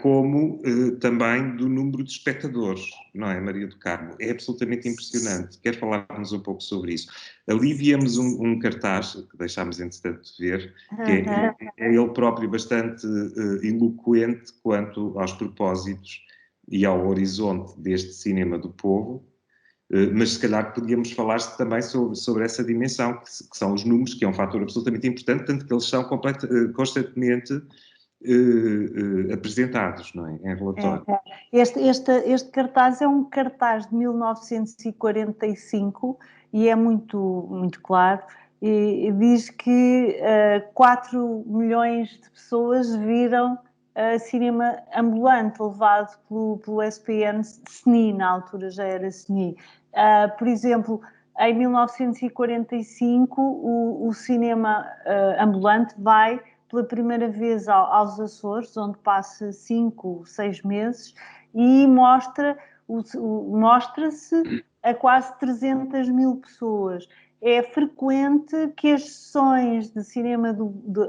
como também do número de espectadores, não é, Maria do Carmo? É absolutamente impressionante. Quero falar-nos um pouco sobre isso. Ali víamos um cartaz, que deixámos entretanto de ver, que é ele próprio bastante eloquente quanto aos propósitos e ao horizonte deste cinema do povo, mas se calhar podíamos falar também sobre essa dimensão, que são os números, que é um fator absolutamente importante, tanto que eles são constantemente apresentados, não é? Em relatório. Este cartaz é um cartaz de 1945 e é muito, muito claro. E diz que 4 milhões de pessoas viram cinema ambulante levado pelo SPN SNI, na altura já era SNI. Por exemplo, em 1945 o cinema ambulante vai pela primeira vez aos Açores, onde passa 5, 6 meses, e mostra-se a quase 300 mil pessoas. É frequente que as sessões de cinema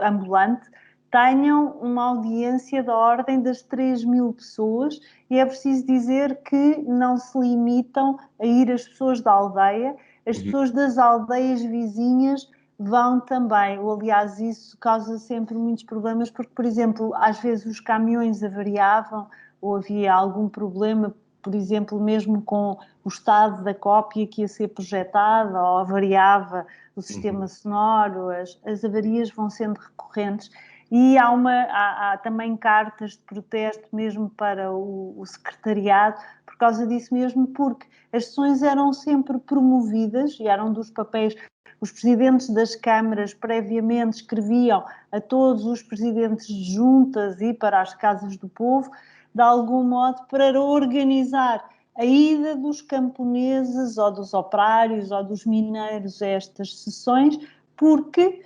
ambulante tenham uma audiência da ordem das 3 mil pessoas, e é preciso dizer que não se limitam a ir as pessoas da aldeia, as pessoas das aldeias vizinhas vão também. Aliás, isso causa sempre muitos problemas, porque, por exemplo, às vezes os caminhões avariavam ou havia algum problema, por exemplo, mesmo com o estado da cópia que ia ser projetada, ou avariava o sistema sonoro, as avarias vão sendo recorrentes. E há também cartas de protesto mesmo para o secretariado, por causa disso mesmo, porque as sessões eram sempre promovidas e eram dos papéis. Os presidentes das câmaras previamente escreviam a todos os presidentes de juntas e para as casas do povo, de algum modo, para organizar a ida dos camponeses ou dos operários ou dos mineiros a estas sessões, porque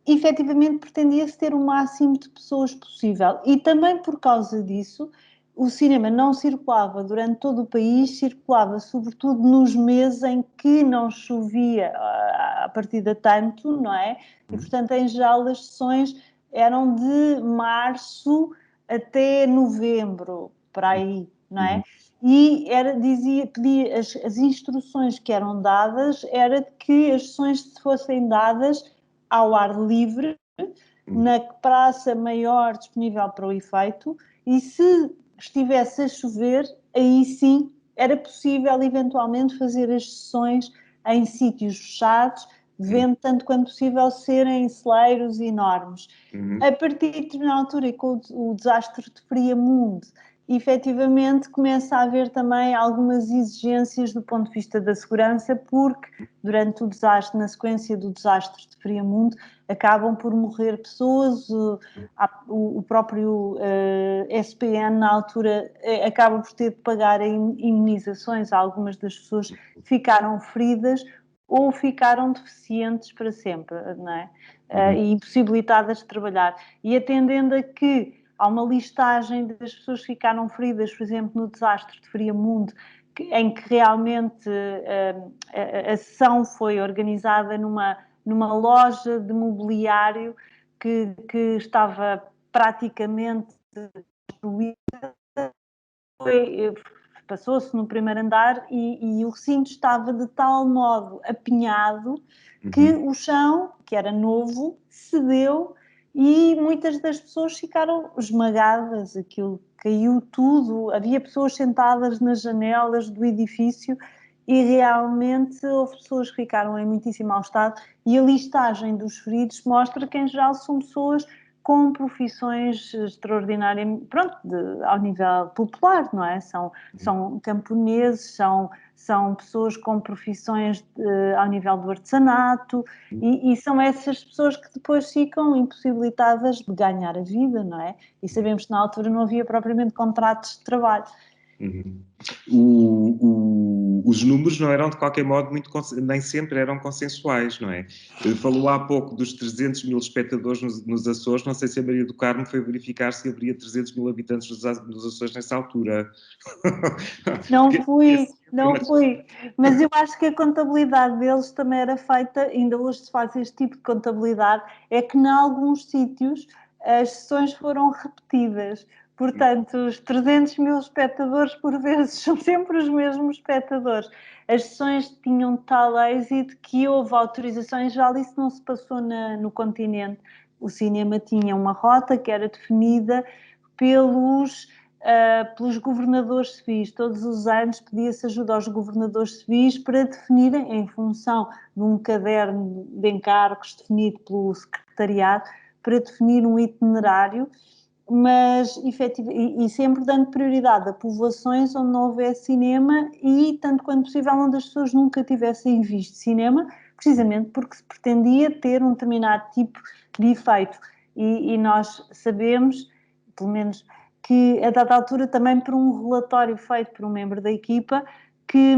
efetivamente pretendia-se ter o máximo de pessoas possível. E também por causa disso, o cinema não circulava durante todo o país, circulava sobretudo nos meses em que não chovia a partir de tanto, não é? E, portanto, em geral, as sessões eram de março até novembro, para aí, não é? E pedia as instruções que eram dadas era de que as sessões fossem dadas ao ar livre, na praça maior disponível para o efeito, e se estivesse a chover, aí sim era possível eventualmente fazer as sessões em sítios fechados, devendo tanto quanto possível serem celeiros enormes. A partir de determinada altura, com o desastre de Friamundo, efetivamente começa a haver também algumas exigências do ponto de vista da segurança, porque durante o desastre, na sequência do desastre de Friamundo, acabam por morrer pessoas, o próprio SPN na altura acaba por ter de pagar indemnizações a algumas das pessoas que ficaram feridas ou ficaram deficientes para sempre, não é? E impossibilitadas de trabalhar. E atendendo a que há uma listagem das pessoas que ficaram feridas, por exemplo, no desastre de Friamundo, em que realmente a sessão foi organizada numa loja de mobiliário que estava praticamente destruída. Passou-se no primeiro andar e o recinto estava de tal modo apinhado que o chão, que era novo, cedeu e muitas das pessoas ficaram esmagadas, aquilo caiu tudo, havia pessoas sentadas nas janelas do edifício e realmente houve pessoas que ficaram em muitíssimo mau estado, e a listagem dos feridos mostra que em geral são pessoas com profissões extraordinárias, pronto, ao nível popular, não é? São camponeses, são pessoas com profissões ao nível do artesanato, e são essas pessoas que depois ficam impossibilitadas de ganhar a vida, não é? E sabemos que na altura não havia propriamente contratos de trabalho. Uhum. Os números não eram de qualquer modo nem sempre eram consensuais, não é? Falou há pouco dos 300 mil espectadores nos Açores, não sei se a Maria do Carmo foi verificar se haveria 300 mil habitantes nos Açores nessa altura. Não fui, mas eu acho que a contabilidade deles também era feita, ainda hoje se faz este tipo de contabilidade, é que em alguns sítios as sessões foram repetidas. Portanto, os 300 mil espectadores, por vezes, são sempre os mesmos espectadores. As sessões tinham tal êxito que houve autorizações, já isso não se passou no continente. O cinema tinha uma rota que era definida pelos governadores civis. Todos os anos pedia-se ajuda aos governadores civis para definirem, em função de um caderno de encargos definido pelo secretariado, para definir um itinerário, mas efetivamente, e sempre dando prioridade a povoações onde não houvesse cinema e, tanto quanto possível, onde as pessoas nunca tivessem visto cinema, precisamente porque se pretendia ter um determinado tipo de efeito. E nós sabemos, pelo menos, que a dada altura também por um relatório feito por um membro da equipa, que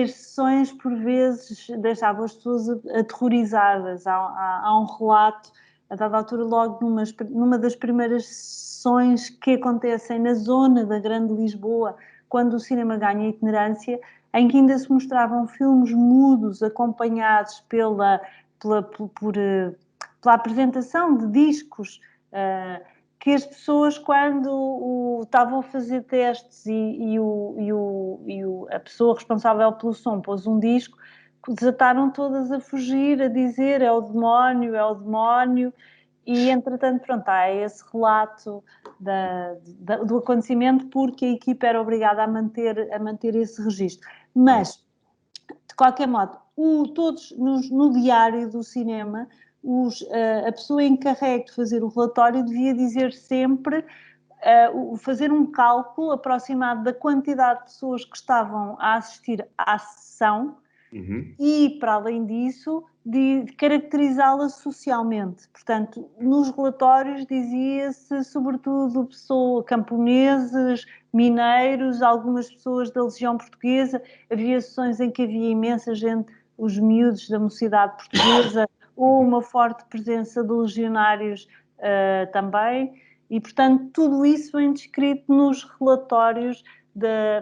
as sessões por vezes deixavam as pessoas aterrorizadas. Há um relato, a dada altura, logo numa das primeiras sessões que acontecem na zona da Grande Lisboa, quando o cinema ganha itinerância, em que ainda se mostravam filmes mudos acompanhados pela apresentação de discos, que as pessoas, quando estavam a fazer testes e a pessoa responsável pelo som pôs um disco, desataram todas a fugir, a dizer é o demónio, e entretanto, pronto, há esse relato do acontecimento, porque a equipa era obrigada a manter esse registro. Mas, de qualquer modo, todos no diário do cinema, a pessoa encarregue de fazer o relatório devia dizer sempre, fazer um cálculo aproximado da quantidade de pessoas que estavam a assistir à sessão. Uhum. E, para além disso, de caracterizá-la socialmente. Portanto, nos relatórios dizia-se, sobretudo, camponeses, mineiros, algumas pessoas da Legião Portuguesa. Havia sessões em que havia imensa gente, os miúdos da mocidade portuguesa, ou uma forte presença de legionários também. E, portanto, tudo isso vem descrito nos relatórios.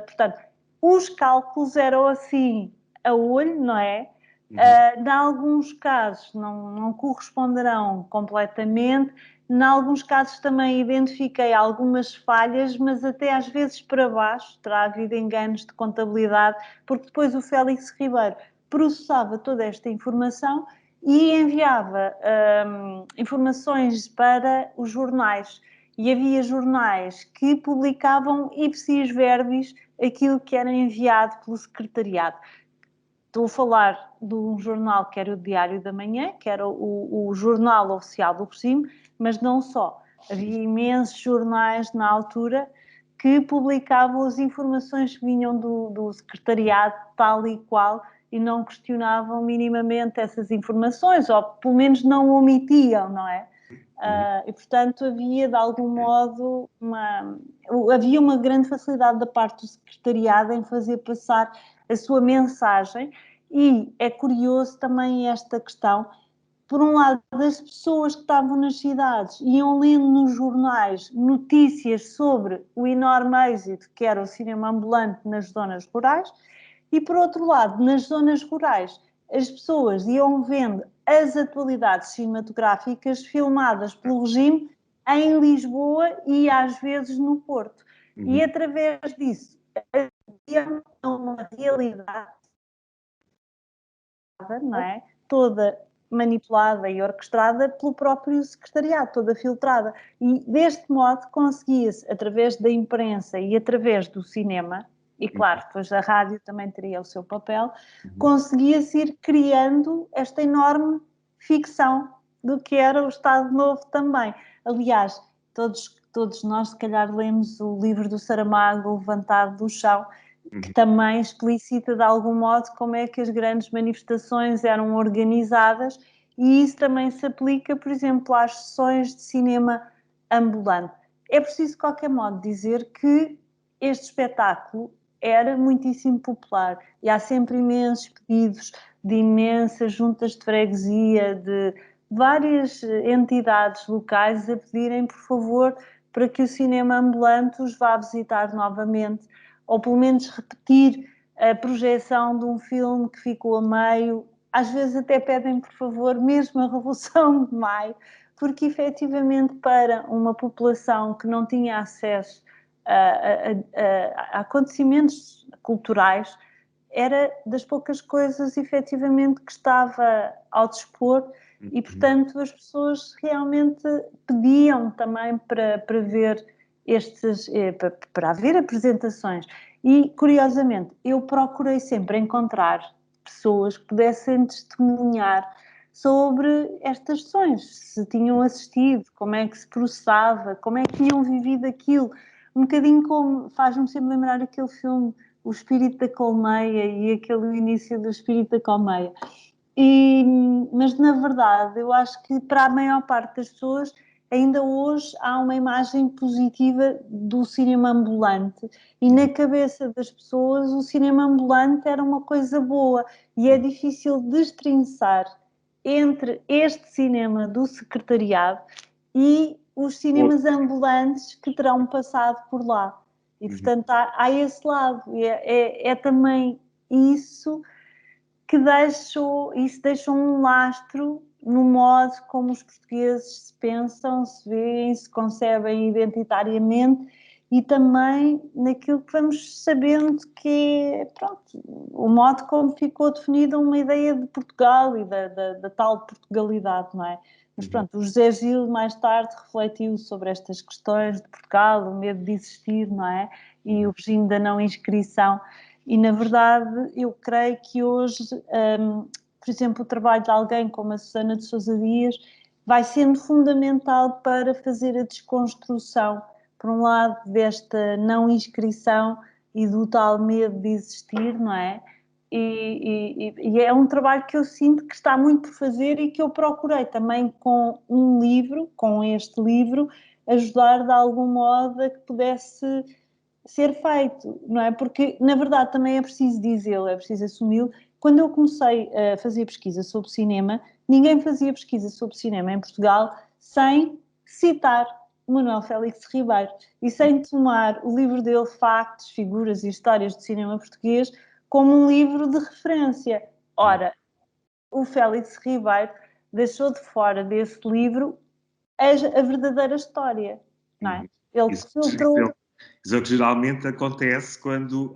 Portanto, os cálculos eram assim, a olho, não é? Em alguns casos não corresponderão completamente, em alguns casos também identifiquei algumas falhas, mas até às vezes para baixo, terá havido enganos de contabilidade, porque depois o Félix Ribeiro processava toda esta informação e enviava informações para os jornais. E havia jornais que publicavam ipsis verbis aquilo que era enviado pelo secretariado. Estou a falar de um jornal que era o Diário da Manhã, que era o jornal oficial do regime, mas não só. Havia imensos jornais na altura que publicavam as informações que vinham do secretariado, tal e qual, e não questionavam minimamente essas informações, ou pelo menos não omitiam, não é? E, portanto, havia, de algum modo, havia uma grande facilidade da parte do secretariado em fazer passar a sua mensagem. E é curioso também esta questão, por um lado, das pessoas que estavam nas cidades iam lendo nos jornais notícias sobre o enorme êxito que era o cinema ambulante nas zonas rurais, e por outro lado, nas zonas rurais, as pessoas iam vendo as atualidades cinematográficas filmadas pelo regime em Lisboa e às vezes no Porto. E através disso, havia uma realidade, não é? Toda manipulada e orquestrada pelo próprio secretariado, toda filtrada. E deste modo conseguia-se, através da imprensa e através do cinema, e claro, depois a rádio também teria o seu papel, conseguia-se ir criando esta enorme ficção do que era o Estado Novo também. Aliás, todos nós, se calhar, lemos o livro do Saramago, Levantado do Chão, que também explicita de algum modo como é que as grandes manifestações eram organizadas, e isso também se aplica, por exemplo, às sessões de cinema ambulante. É preciso, de qualquer modo, dizer que este espetáculo era muitíssimo popular e há sempre imensos pedidos de imensas juntas de freguesia, de várias entidades locais a pedirem, por favor, para que o cinema ambulante os vá visitar novamente, ou pelo menos repetir a projeção de um filme que ficou a meio. Às vezes até pedem, por favor, mesmo a Revolução de Maio, porque efetivamente para uma população que não tinha acesso a acontecimentos culturais, era das poucas coisas efetivamente que estava ao dispor e, portanto, as pessoas realmente pediam também para ver para haver apresentações. E, curiosamente, eu procurei sempre encontrar pessoas que pudessem testemunhar sobre estas sessões, se tinham assistido, como é que se processava, como é que tinham vivido aquilo. Um bocadinho como, faz-me sempre lembrar aquele filme O Espírito da Colmeia e aquele início do Espírito da Colmeia. Mas, na verdade, eu acho que para a maior parte das pessoas, ainda hoje há uma imagem positiva do cinema ambulante e na cabeça das pessoas o cinema ambulante era uma coisa boa e é difícil destrinçar entre este cinema do secretariado e os cinemas ambulantes que terão passado por lá. E, portanto, há esse lado. É também isso que deixou um lastro no modo como os portugueses se pensam, se veem, se concebem identitariamente e também naquilo que vamos sabendo que é, pronto, o modo como ficou definida uma ideia de Portugal e da tal Portugalidade, não é? Mas pronto, o José Gil mais tarde refletiu sobre estas questões de Portugal, o medo de existir, não é? E o regime da não inscrição. E, na verdade, eu creio que hoje, por exemplo, o trabalho de alguém como a Susana de Sousa Dias vai sendo fundamental para fazer a desconstrução, por um lado, desta não inscrição e do tal medo de existir, não é? E é um trabalho que eu sinto que está muito por fazer e que eu procurei também com um livro, com este livro, ajudar de algum modo a que pudesse ser feito, não é? Porque, na verdade, também é preciso dizê-lo, é preciso assumi-lo. Quando eu comecei a fazer pesquisa sobre cinema, ninguém fazia pesquisa sobre cinema em Portugal sem citar o Manuel Félix Ribeiro e sem tomar o livro dele, Factos, Figuras e Histórias do Cinema Português, como um livro de referência. Ora, o Félix Ribeiro deixou de fora desse livro a verdadeira história, não é? Ele filtrou. Isso é o que geralmente acontece quando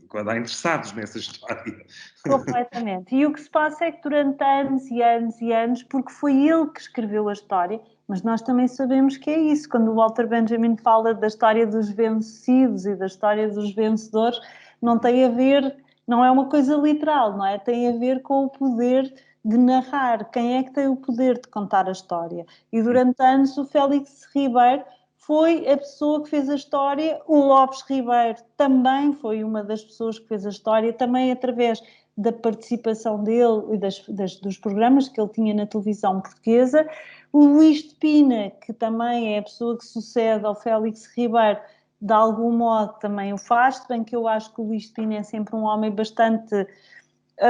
quando há interessados nessa história. Completamente. E o que se passa é que durante anos e anos e anos, porque foi ele que escreveu a história, mas nós também sabemos que é isso. Quando o Walter Benjamin fala da história dos vencidos e da história dos vencedores, não tem a ver, não é uma coisa literal, não é? Tem a ver com o poder de narrar. Quem é que tem o poder de contar a história? E durante anos o Félix Ribeiro foi a pessoa que fez a história, o Lopes Ribeiro também foi uma das pessoas que fez a história, também através da participação dele e dos programas que ele tinha na televisão portuguesa. O Luís de Pina, que também é a pessoa que sucede ao Félix Ribeiro, de algum modo também o faz, bem que eu acho que o Luís de Pina é sempre um homem bastante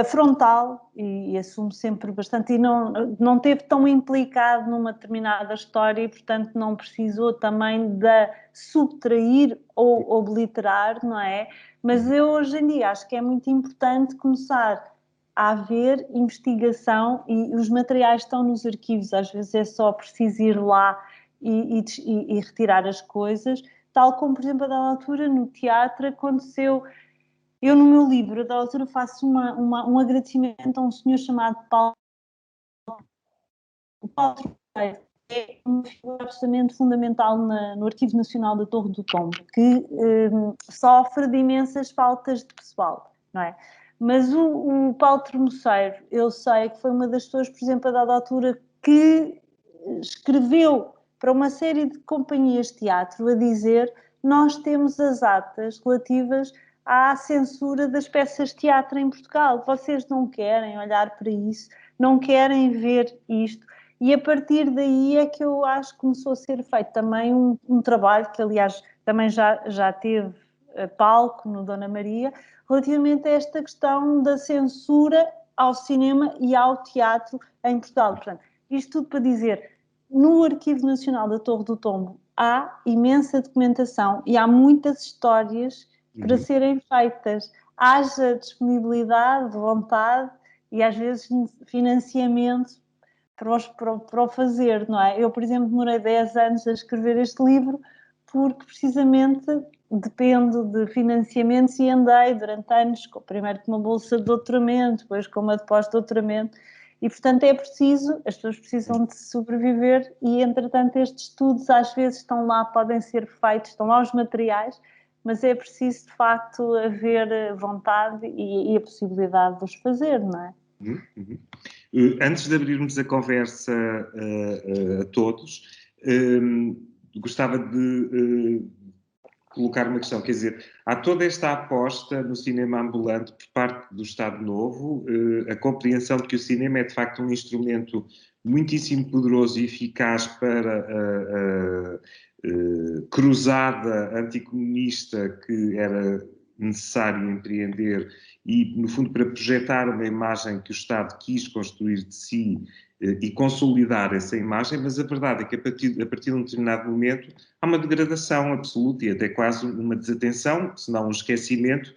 frontal e assume sempre bastante e não teve tão implicado numa determinada história e, portanto, não precisou também de subtrair ou obliterar, não é? Mas eu hoje em dia acho que é muito importante começar a haver investigação e os materiais estão nos arquivos, às vezes é só preciso ir lá e retirar as coisas, tal como, por exemplo, a da altura no teatro aconteceu. Eu, no meu livro, da autora, faço um agradecimento a um senhor chamado Paulo Tropeiro, que é uma figura absolutamente fundamental no Arquivo Nacional da Torre do Tombo, que sofre de imensas faltas de pessoal, não é? Mas o Paulo Tropeiro, eu sei que foi uma das pessoas, por exemplo, a dada altura, que escreveu para uma série de companhias de teatro a dizer: nós temos as atas relativas à censura das peças de teatro em Portugal. Vocês não querem olhar para isso, não querem ver isto. E a partir daí é que eu acho que começou a ser feito também um trabalho que, aliás, também já teve palco no Dona Maria, relativamente a esta questão da censura ao cinema e ao teatro em Portugal. Portanto, isto tudo para dizer, no Arquivo Nacional da Torre do Tombo há imensa documentação e há muitas histórias para serem feitas. Haja disponibilidade, vontade e às vezes financiamento para o fazer, não é? Eu, por exemplo, demorei 10 anos a escrever este livro porque precisamente dependo de financiamentos e andei durante anos, primeiro com uma bolsa de doutoramento, depois com uma de pós-doutoramento, e portanto é preciso, as pessoas precisam de sobreviver e entretanto estes estudos às vezes estão lá, podem ser feitos, estão lá os materiais, mas é preciso de facto haver vontade e a possibilidade de os fazer, não é? Antes de abrirmos a conversa a todos, gostava de colocar uma questão, quer dizer, há toda esta aposta no cinema ambulante por parte do Estado Novo, a compreensão de que o cinema é de facto um instrumento muitíssimo poderoso e eficaz para a cruzada anticomunista que era necessário empreender e, no fundo, para projetar uma imagem que o Estado quis construir de si e consolidar essa imagem, mas a verdade é que a partir de um determinado momento há uma degradação absoluta e até quase uma desatenção, se não um esquecimento,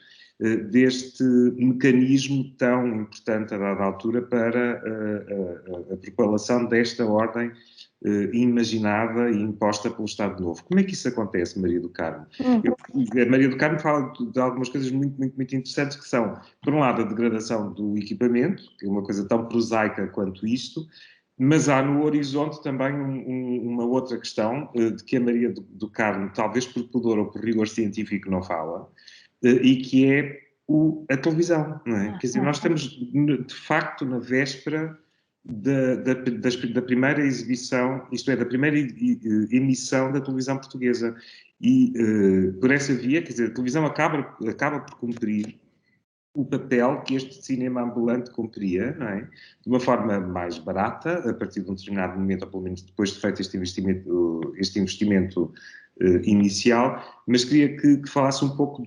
deste mecanismo tão importante a dada altura para a propalação desta ordem imaginada e imposta pelo Estado Novo. Como é que isso acontece, Maria do Carmo? A Maria do Carmo fala de algumas coisas muito interessantes que são, por um lado, a degradação do equipamento, que é uma coisa tão prosaica quanto isto, mas há no horizonte também uma outra questão, de que a Maria do Carmo, talvez por pudor ou por rigor científico, não fala, e que é a televisão, não é? Quer dizer, nós estamos, de facto, na véspera da primeira exibição, isto é, da primeira emissão da televisão portuguesa. E, por essa via, quer dizer, a televisão acaba por cumprir o papel que este cinema ambulante cumpria, não é? De uma forma mais barata, a partir de um determinado momento, ou pelo menos depois de feito este investimento inicial, mas queria que falasse um pouco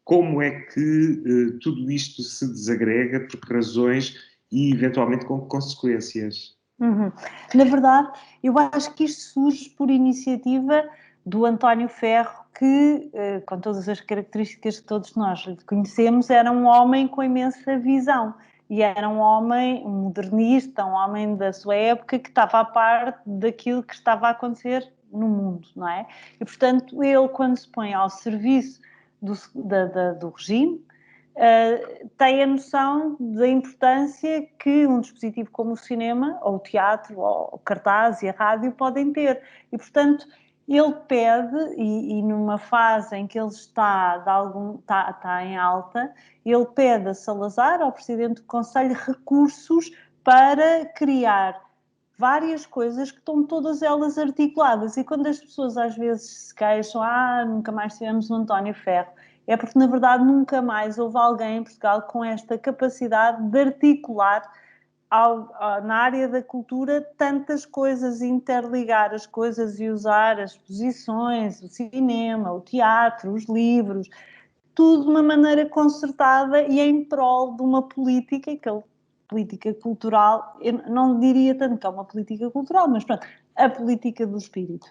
como é que tudo isto se desagrega, por que razões e, eventualmente, com consequências. Na verdade, eu acho que isto surge por iniciativa do António Ferro, que, com todas as características que todos nós conhecemos, era um homem com imensa visão. E era um homem modernista, um homem da sua época, que estava a par daquilo que estava a acontecer no mundo, não é? E, portanto, ele, quando se põe ao serviço do regime, tem a noção da importância que um dispositivo como o cinema, ou o teatro, ou o cartaz e a rádio podem ter. E, portanto, ele pede, e numa fase em que ele está em alta, ele pede a Salazar, ao Presidente do Conselho, recursos para criar várias coisas que estão todas elas articuladas. E quando as pessoas às vezes se queixam, nunca mais tivemos um António Ferro, é porque, na verdade, nunca mais houve alguém em Portugal com esta capacidade de articular na área da cultura tantas coisas, interligar as coisas e usar as exposições, o cinema, o teatro, os livros, tudo de uma maneira concertada e em prol de uma política, política cultural, eu não diria tanto que é uma política cultural, mas pronto, a política do espírito.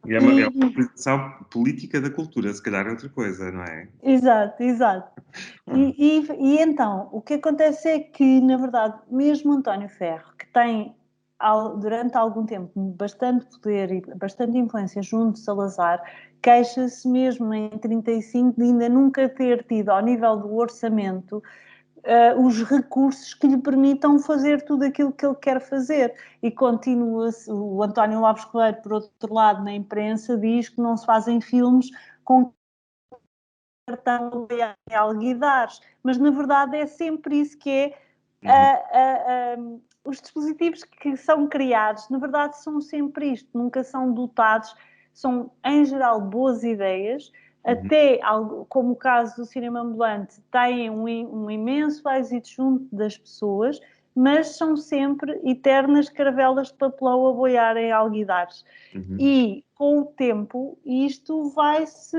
É uma posição política da cultura, se calhar é outra coisa, não é? Exato. E então, o que acontece é que, na verdade, mesmo António Ferro, que tem, durante algum tempo, bastante poder e bastante influência junto de Salazar, queixa-se mesmo em 1935 de ainda nunca ter tido, ao nível do orçamento, os recursos que lhe permitam fazer tudo aquilo que ele quer fazer. E continua-se, o António Lopes Correia, por outro lado, na imprensa, diz que não se fazem filmes com cartão de alguidares, mas na verdade é sempre isso que é. Os dispositivos que são criados, na verdade, são sempre isto, nunca são dotados, são em geral boas ideias, até, como o caso do cinema ambulante, têm um imenso êxito junto das pessoas, mas são sempre eternas caravelas de papelão a boiar em alguidares. E com o tempo isto vai-se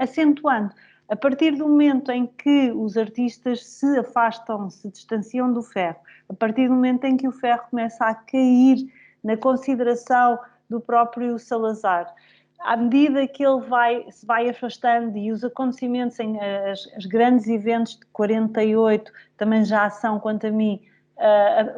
acentuando. A partir do momento em que os artistas se afastam, se distanciam do ferro, a partir do momento em que o ferro começa a cair na consideração do próprio Salazar, à medida que ele se vai afastando e os acontecimentos, os grandes eventos de 48 também já são, quanto a mim,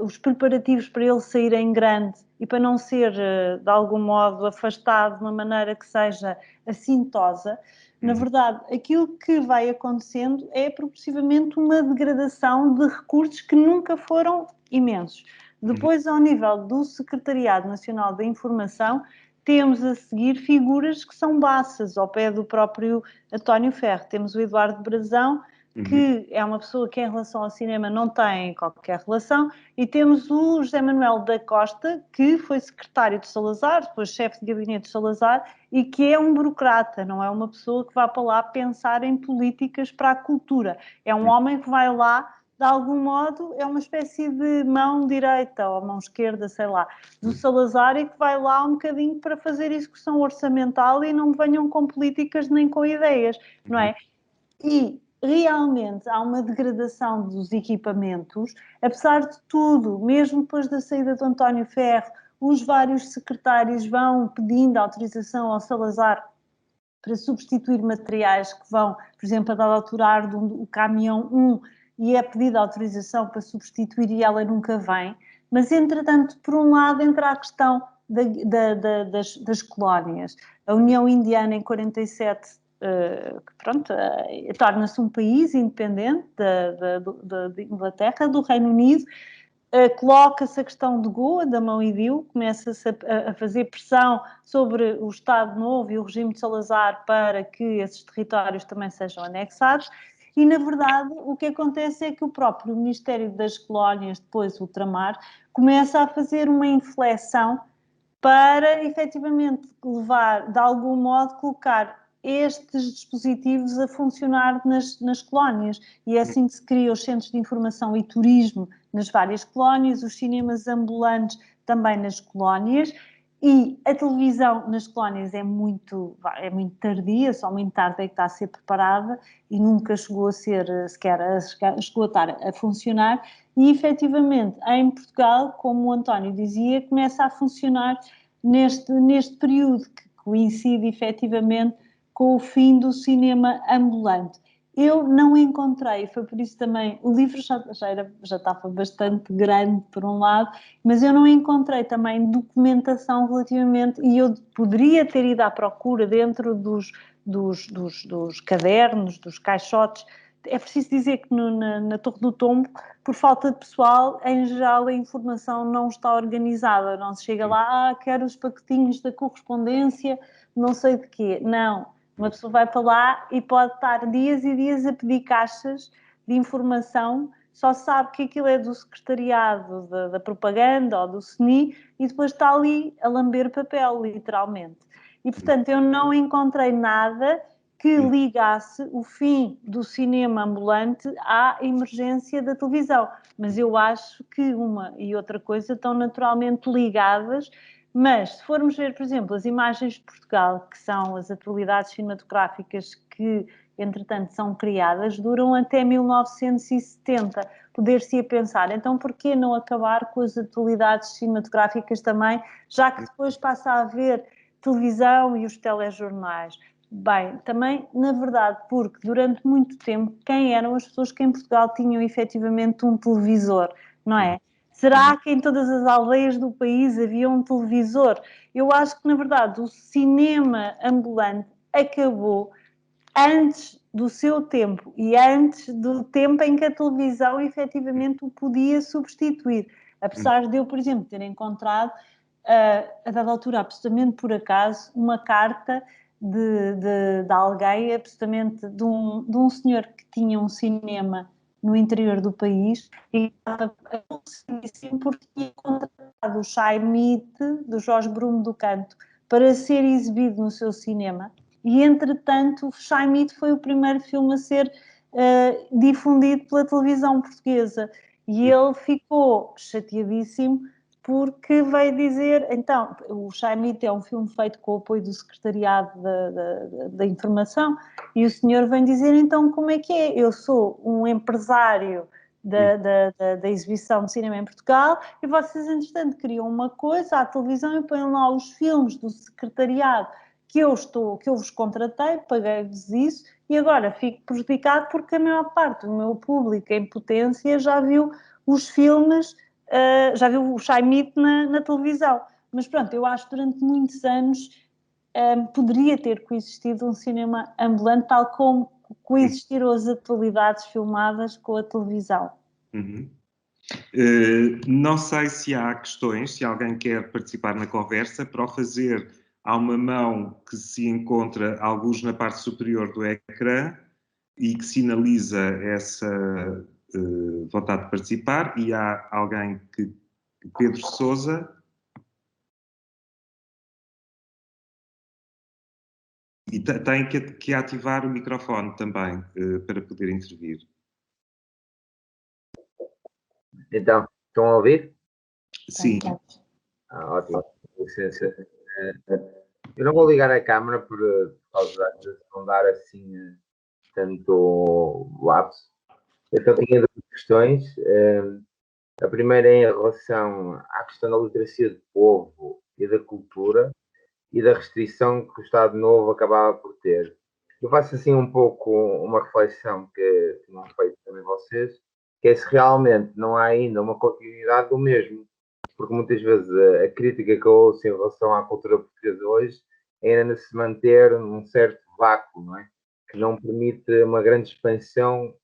os preparativos para ele sair em grande e para não ser, de algum modo, afastado de uma maneira que seja assintosa. Na verdade, aquilo que vai acontecendo é progressivamente uma degradação de recursos que nunca foram imensos. Depois, ao nível do Secretariado Nacional da Informação, temos a seguir figuras que são baças, ao pé do próprio António Ferro. Temos o Eduardo Brazão, que é uma pessoa que em relação ao cinema não tem qualquer relação, e temos o José Manuel da Costa, que foi secretário de Salazar, depois chefe de gabinete de Salazar, e que é um burocrata, não é uma pessoa que vá para lá pensar em políticas para a cultura. É um homem que vai lá, de algum modo, é uma espécie de mão direita ou mão esquerda, sei lá, do Salazar, e que vai lá um bocadinho para fazer execução orçamental e não me venham com políticas nem com ideias, não é? E realmente há uma degradação dos equipamentos, apesar de tudo, mesmo depois da saída de António Ferro, os vários secretários vão pedindo autorização ao Salazar para substituir materiais que vão, por exemplo, a dada altura arde o caminhão 1 e é pedida autorização para substituir e ela nunca vem. Mas, entretanto, por um lado entra a questão das colónias. A União Indiana em 47 torna-se um país independente da Inglaterra, do Reino Unido, coloca-se a questão de Goa, da mão e Dio, começa-se a fazer pressão sobre o Estado Novo e o regime de Salazar para que esses territórios também sejam anexados. E, na verdade, o que acontece é que o próprio Ministério das Colónias, depois o Ultramar, começa a fazer uma inflexão para, efetivamente, levar, de algum modo, colocar estes dispositivos a funcionar nas colónias. E é assim que se criam os centros de informação e turismo nas várias colónias, os cinemas ambulantes também nas colónias, e a televisão nas colónias é muito tardia, só muito tarde é que está a ser preparada e nunca chegou a ser sequer, chegou a estar a funcionar. E, efetivamente, em Portugal, como o António dizia, começa a funcionar neste período que coincide, efetivamente, com o fim do cinema ambulante. Eu não encontrei, foi por isso também, o livro já estava bastante grande por um lado, mas eu não encontrei também documentação relativamente, e eu poderia ter ido à procura dentro dos cadernos, dos caixotes. É preciso dizer que na Torre do Tombo, por falta de pessoal, em geral a informação não está organizada, não se chega lá, quero os pacotinhos da correspondência, não sei de quê, não. Uma pessoa vai para lá e pode estar dias e dias a pedir caixas de informação, só sabe que aquilo é do secretariado da propaganda ou do SNI e depois está ali a lamber papel, literalmente. E, portanto, eu não encontrei nada que ligasse o fim do cinema ambulante à emergência da televisão. Mas eu acho que uma e outra coisa estão naturalmente ligadas. Mas, se formos ver, por exemplo, as imagens de Portugal, que são as atualidades cinematográficas que, entretanto, são criadas, duram até 1970. Poder-se-ia pensar, então, por que não acabar com as atualidades cinematográficas também, já que depois passa a haver televisão e os telejornais? Bem, também, na verdade, porque durante muito tempo, quem eram as pessoas que em Portugal tinham efetivamente um televisor, não é? Será que em todas as aldeias do país havia um televisor? Eu acho que, na verdade, o cinema ambulante acabou antes do seu tempo e antes do tempo em que a televisão efetivamente o podia substituir. Apesar de eu, por exemplo, ter encontrado, a dada altura, absolutamente por acaso, uma carta de alguém, absolutamente de um senhor que tinha um cinema no interior do país e estava aborrecidíssimo porque tinha contratado o Chaimite, do Jorge Bruno do Canto, para ser exibido no seu cinema. E, entretanto, o Chaimite foi o primeiro filme a ser difundido pela televisão portuguesa. E ele ficou chateadíssimo porque veio dizer, então, o Chaimite é um filme feito com o apoio do Secretariado da Informação, e o senhor vem dizer, então, como é que é? Eu sou um empresário da exibição de cinema em Portugal, e vocês, entretanto, criam uma coisa à televisão e põem lá os filmes do Secretariado que eu vos contratei, paguei-vos isso, e agora fico prejudicado porque a maior parte do meu público em potência já viu os filmes, já viu o Chaimite na televisão. Mas pronto, eu acho que durante muitos anos poderia ter coexistido um cinema ambulante, tal como coexistiram as atualidades filmadas com a televisão. Uhum. Não sei se há questões, se alguém quer participar na conversa. Para o fazer, há uma mão que se encontra alguns na parte superior do ecrã e que sinaliza essa vontade de participar, e há alguém que... Pedro Sousa. E tem que ativar o microfone também, para poder intervir. Então, estão a ouvir? Sim. Ótimo. Licença. Eu não vou ligar a câmera por causa de não dar assim tanto lapso. Então, tinha duas questões. A primeira é em relação à questão da literacia do povo e da cultura e da restrição que o Estado Novo acabava por ter. Eu faço assim um pouco uma reflexão que tinham feito também vocês, que é se realmente não há ainda uma continuidade do mesmo, porque muitas vezes a crítica que eu ouço em relação à cultura portuguesa hoje é ainda se manter num certo vácuo, não é? Que não permite uma grande expansão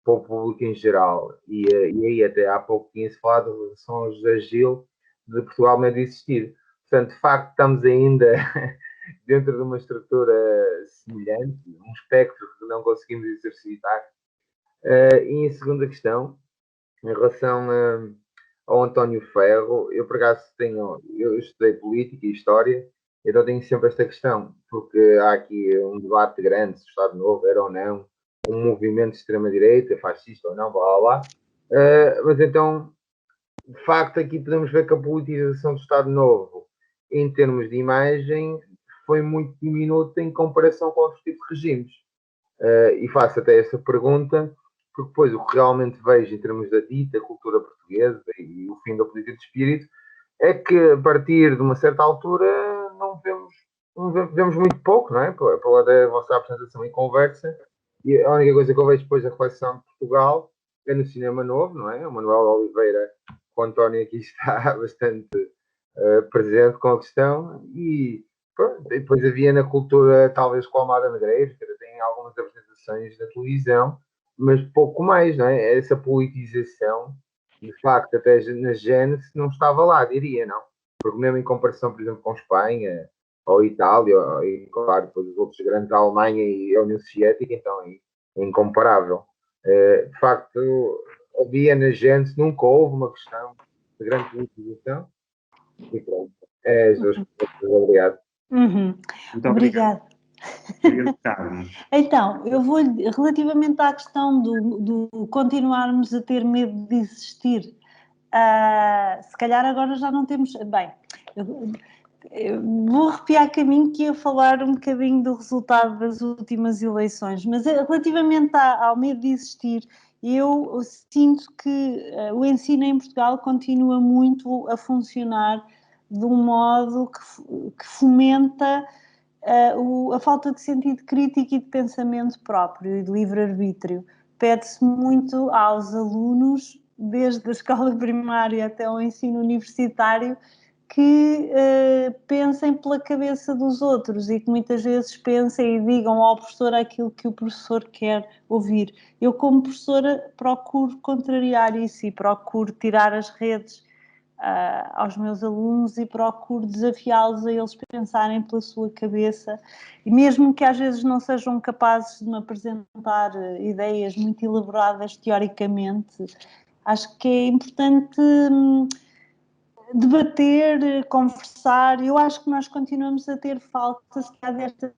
para o público em geral. E aí até há pouco tinha-se falado em relação ao José Gil de Portugal meio de existir. Portanto, de facto, estamos ainda dentro de uma estrutura semelhante, um espectro que não conseguimos exercitar. E em segunda questão, em relação ao António Ferro, eu por acaso eu estudei política e história, então tenho sempre esta questão, porque há aqui um debate grande se o Estado Novo era ou não um movimento de extrema-direita, fascista ou não, blá blá blá. Mas então, de facto, aqui podemos ver que a politização do Estado Novo, em termos de imagem, foi muito diminuta em comparação com outros tipos de regimes. E faço até essa pergunta, porque depois o que realmente vejo em termos da dita cultura portuguesa e o fim da política de espírito é que a partir de uma certa altura vemos muito pouco, não é? Pela da vossa apresentação e conversa, e a única coisa que eu vejo depois da reflexão de Portugal é no cinema novo, não é? O Manuel Oliveira, com o António aqui está bastante presente com a questão, e pronto, depois havia na cultura, talvez com a Amada Negreiros, que tem algumas apresentações na televisão, mas pouco mais, não é? Essa politização, de facto, até na Gênese não estava lá, diria, não? Porque mesmo em comparação, por exemplo, com Espanha, ou Itália, e claro, depois os outros grandes, a Alemanha e a União Soviética, então é incomparável. De facto, havia na Gênese, nunca houve uma questão de grande politização, e pronto. É as duas coisas, obrigado. Muito obrigado. Então, eu vou, relativamente à questão do continuarmos a ter medo de existir, se calhar agora já não temos. Bem, eu vou arrepiar caminho que ia falar um bocadinho do resultado das últimas eleições, mas relativamente ao medo de existir, eu sinto que o ensino em Portugal continua muito a funcionar de um modo que fomenta a falta de sentido crítico e de pensamento próprio e de livre-arbítrio. Pede-se muito aos alunos, desde a escola primária até o ensino universitário, que pensem pela cabeça dos outros e que muitas vezes pensem e digam ao professor aquilo que o professor quer ouvir. Eu, como professora, procuro contrariar isso e procuro tirar as redes aos meus alunos e procuro desafiá-los a eles pensarem pela sua cabeça, e mesmo que às vezes não sejam capazes de me apresentar ideias muito elaboradas teoricamente, acho que é importante debater, conversar. Eu acho que nós continuamos a ter falta destas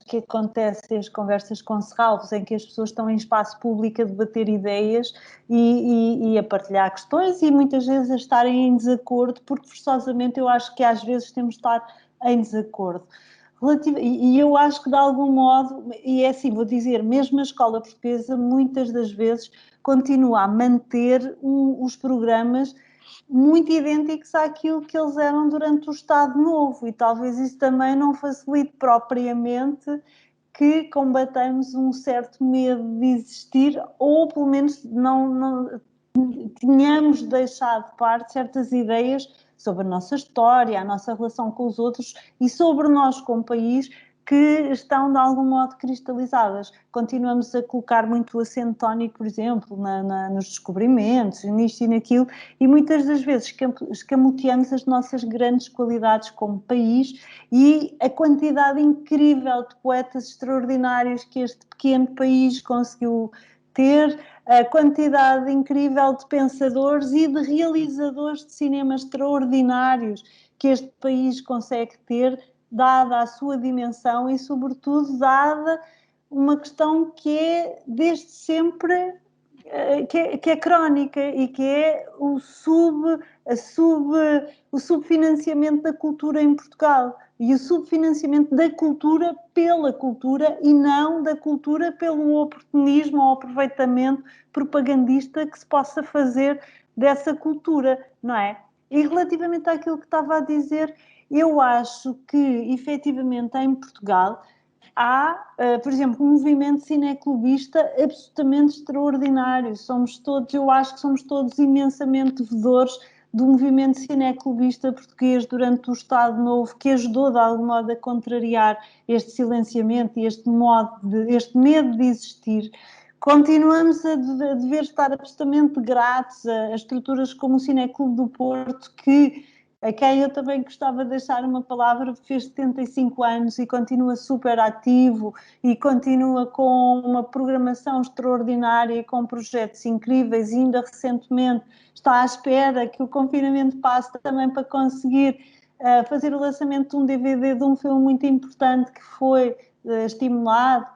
que acontecem as conversas com serralvos, em que as pessoas estão em espaço público a debater ideias e a partilhar questões e muitas vezes a estarem em desacordo, porque forçosamente eu acho que às vezes temos de estar em desacordo. E eu acho que de algum modo, e é assim, vou dizer, mesmo a escola portuguesa muitas das vezes continua a manter os programas muito idênticos àquilo que eles eram durante o Estado Novo, e talvez isso também não facilite propriamente que combatamos um certo medo de existir, ou pelo menos não tínhamos deixado de parte certas ideias sobre a nossa história, a nossa relação com os outros e sobre nós como país, que estão de algum modo cristalizadas. Continuamos a colocar muito o acento tónico, por exemplo, nos descobrimentos, nisto e naquilo, e muitas das vezes escamoteamos as nossas grandes qualidades como país e a quantidade incrível de poetas extraordinários que este pequeno país conseguiu ter, a quantidade incrível de pensadores e de realizadores de cinema extraordinários que este país consegue ter, dada a sua dimensão e, sobretudo, dada uma questão que é, desde sempre, que é crónica e que é o subfinanciamento da cultura em Portugal e o subfinanciamento da cultura pela cultura e não da cultura pelo oportunismo ou aproveitamento propagandista que se possa fazer dessa cultura, não é? E relativamente àquilo que estava a dizer, eu acho que, efetivamente, em Portugal há, por exemplo, um movimento cineclubista absolutamente extraordinário. Eu acho que somos todos imensamente devedores do movimento cineclubista português durante o Estado Novo, que ajudou de algum modo a contrariar este silenciamento e este medo de existir. Continuamos a dever estar absolutamente gratos a estruturas como o Cineclube do Porto, a quem eu também gostava de deixar uma palavra, fez 75 anos e continua super ativo e continua com uma programação extraordinária e com projetos incríveis, e ainda recentemente está à espera que o confinamento passe também para conseguir fazer o lançamento de um DVD de um filme muito importante que foi estimulado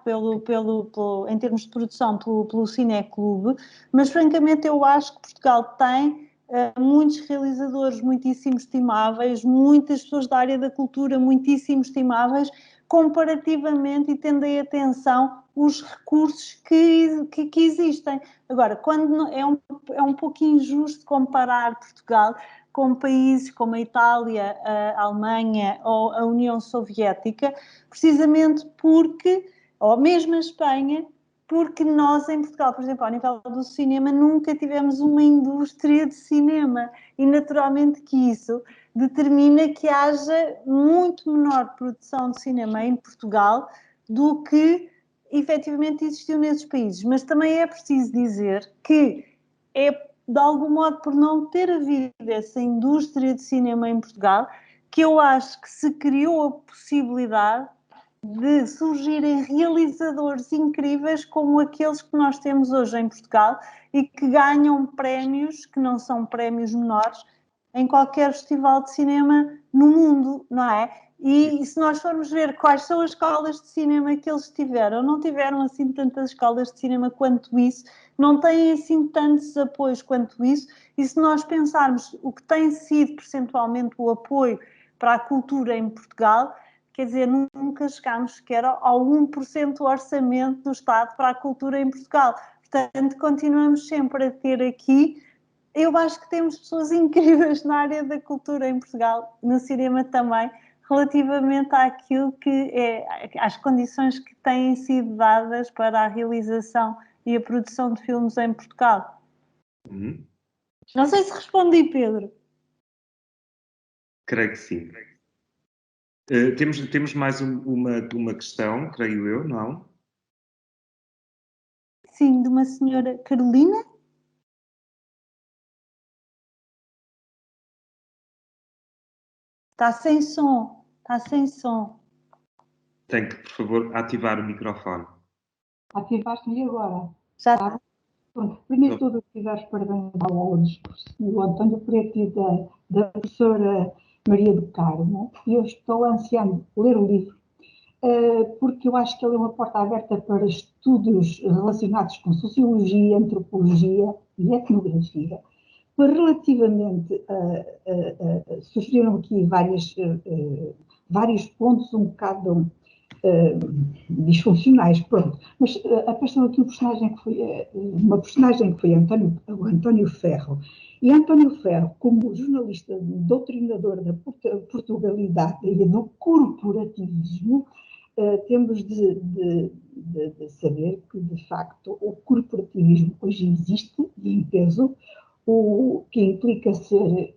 em termos de produção pelo Cineclube, mas francamente eu acho que Portugal tem muitos realizadores muitíssimo estimáveis, muitas pessoas da área da cultura muitíssimo estimáveis, comparativamente, e tendo em atenção os recursos que existem. Agora, quando é um pouco injusto comparar Portugal com países como a Itália, a Alemanha ou a União Soviética, precisamente porque, ou mesmo a Espanha, porque nós em Portugal, por exemplo, ao nível do cinema, nunca tivemos uma indústria de cinema e naturalmente que isso determina que haja muito menor produção de cinema em Portugal do que efetivamente existiu nesses países. Mas também é preciso dizer que é, de algum modo, por não ter havido essa indústria de cinema em Portugal, que eu acho que se criou a possibilidade de surgirem realizadores incríveis como aqueles que nós temos hoje em Portugal e que ganham prémios, que não são prémios menores, em qualquer festival de cinema no mundo, não é? E se nós formos ver quais são as escolas de cinema que eles tiveram, não tiveram assim tantas escolas de cinema quanto isso, não têm assim tantos apoios quanto isso, e se nós pensarmos o que tem sido percentualmente o apoio para a cultura em Portugal, quer dizer, nunca chegámos sequer ao 1% do orçamento do Estado para a cultura em Portugal. Portanto, continuamos sempre a ter aqui. Eu acho que temos pessoas incríveis na área da cultura em Portugal, no cinema também, relativamente àquilo às condições que têm sido dadas para a realização e a produção de filmes em Portugal. Não sei se respondi, Pedro. Creio que sim. Temos mais uma questão, creio eu, não? Sim, de uma senhora Carolina. Está sem som. Tem que, por favor, ativar o microfone. Ativaste-me agora. Já está. Pronto. Primeiro de tudo, quero dar os parabéns ao discurso do António Preto e da professora Maria do Carmo. Eu estou ansiando ler o livro. porque eu acho que ele é uma porta aberta para estudos relacionados com sociologia, antropologia e etnografia. Relativamente, surgiram aqui vários pontos um bocado disfuncionais, pronto. Mas apareceu aqui uma personagem que foi o António Ferro. E António Ferro, como jornalista doutrinador da Portugalidade e do corporativismo, temos de saber que, de facto, o corporativismo hoje existe e em peso, o que implica ser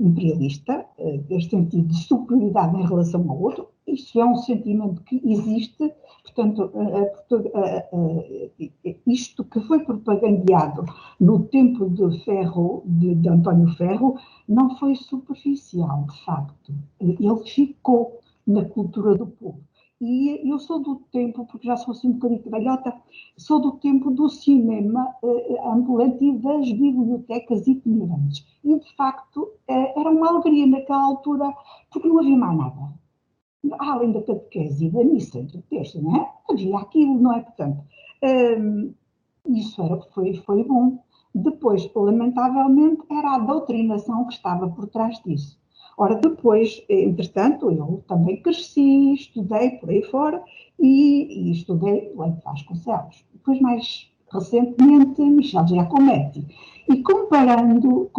imperialista, neste sentido de superioridade em relação ao outro. Isso é um sentimento que existe, portanto, isto que foi propagandeado no tempo de António Ferro, não foi superficial, de facto. Ele ficou na cultura do povo. E eu sou do tempo, porque já sou assim um bocadinho velhota, sou do tempo do cinema ambulante e das bibliotecas itinerantes. E, de facto, era uma alegria naquela altura, porque não havia mais nada. Além da catequese e da missa do texto, não é? Havia aquilo, não é? Portanto, isso foi bom. Depois, lamentavelmente, era a doutrinação que estava por trás disso. Ora, depois, entretanto, eu também cresci, estudei por aí fora e estudei Leite Vasconcelos. Depois, mais recentemente, Michel Giacometti. E comparando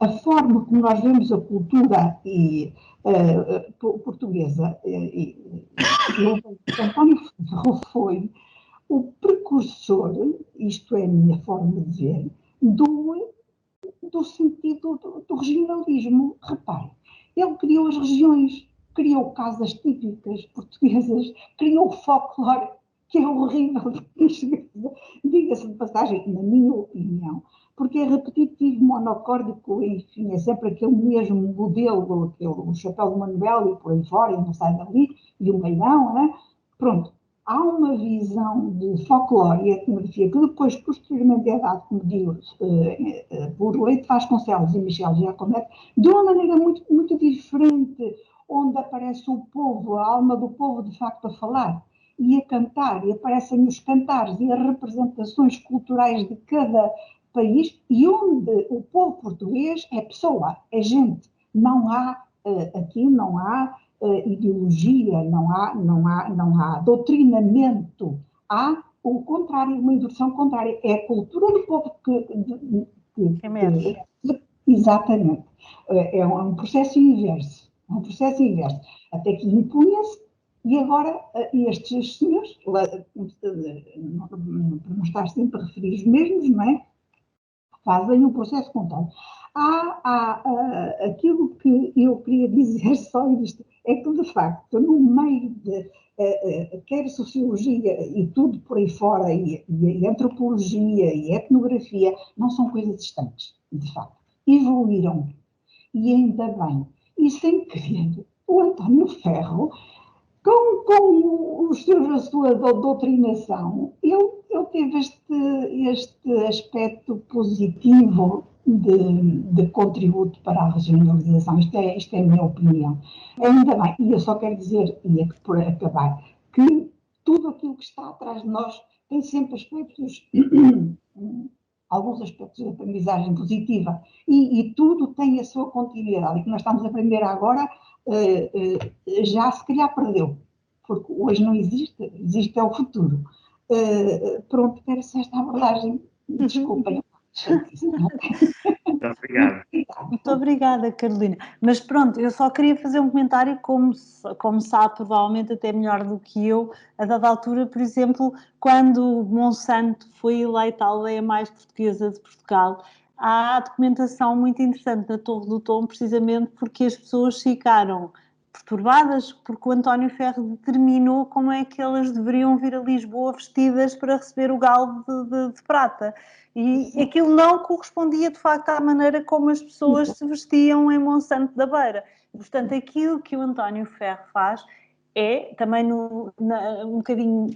a forma como nós vemos a cultura portuguesa, António Ferro foi o precursor, isto é a minha forma de ver, do sentido do regionalismo. Repare, ele criou as regiões, criou casas típicas portuguesas, criou o folclore, que é horrível, diga-se de passagem, na minha opinião, porque é repetitivo, monocórdico, enfim, é sempre aquele mesmo modelo, o chapéu de Manuel e por aí fora, e não sai dali, e o meirão, né? Pronto. Há uma visão de folclore e etnografia que depois, posteriormente, é dado, como digo, por Leite Vasconcelos e Michel Giacometti, de uma maneira muito, muito diferente, onde aparece o povo, a alma do povo, de facto, a falar e a cantar, e aparecem os cantares e as representações culturais de cada país, e onde o povo português é pessoa, é gente. Não há, aqui não há ideologia, não há doutrinamento, há o contrário, uma inversão contrária, é a cultura do povo exatamente, é um processo inverso, até que impunha-se, e agora estes senhores, para não estar sempre a referir os mesmos, não é? Fazem um processo contrário. Aquilo que eu queria dizer só isto, é que, de facto, no meio de quer sociologia e tudo por aí fora, e antropologia e etnografia, não são coisas distantes, de facto. Evoluíram, e ainda bem. E sem querer, o António Ferro, com a sua doutrinação, ele teve este aspecto positivo de contributo para a regionalização. Isto é a minha opinião. Ainda bem, e eu só quero dizer, e por acabar, que tudo aquilo que está atrás de nós tem sempre aspectos, alguns aspectos de aprendizagem positiva, e tudo tem a sua continuidade. E que nós estamos a aprender agora, já se calhar perdeu, porque hoje não existe, existe é o futuro. Pronto, era só esta abordagem. Desculpem. Muito obrigado. Muito obrigada, Carolina. Mas pronto, eu só queria fazer um comentário, como sabe, provavelmente até melhor do que eu, a dada altura, por exemplo, quando Monsanto foi eleita a aldeia mais portuguesa de Portugal, há documentação muito interessante na Torre do Tom, precisamente porque as pessoas ficaram perturbadas, porque o António Ferro determinou como é que elas deveriam vir a Lisboa vestidas para receber o galo de prata. E aquilo não correspondia, de facto, à maneira como as pessoas se vestiam em Monsanto da Beira. Portanto, aquilo que o António Ferro faz é também um bocadinho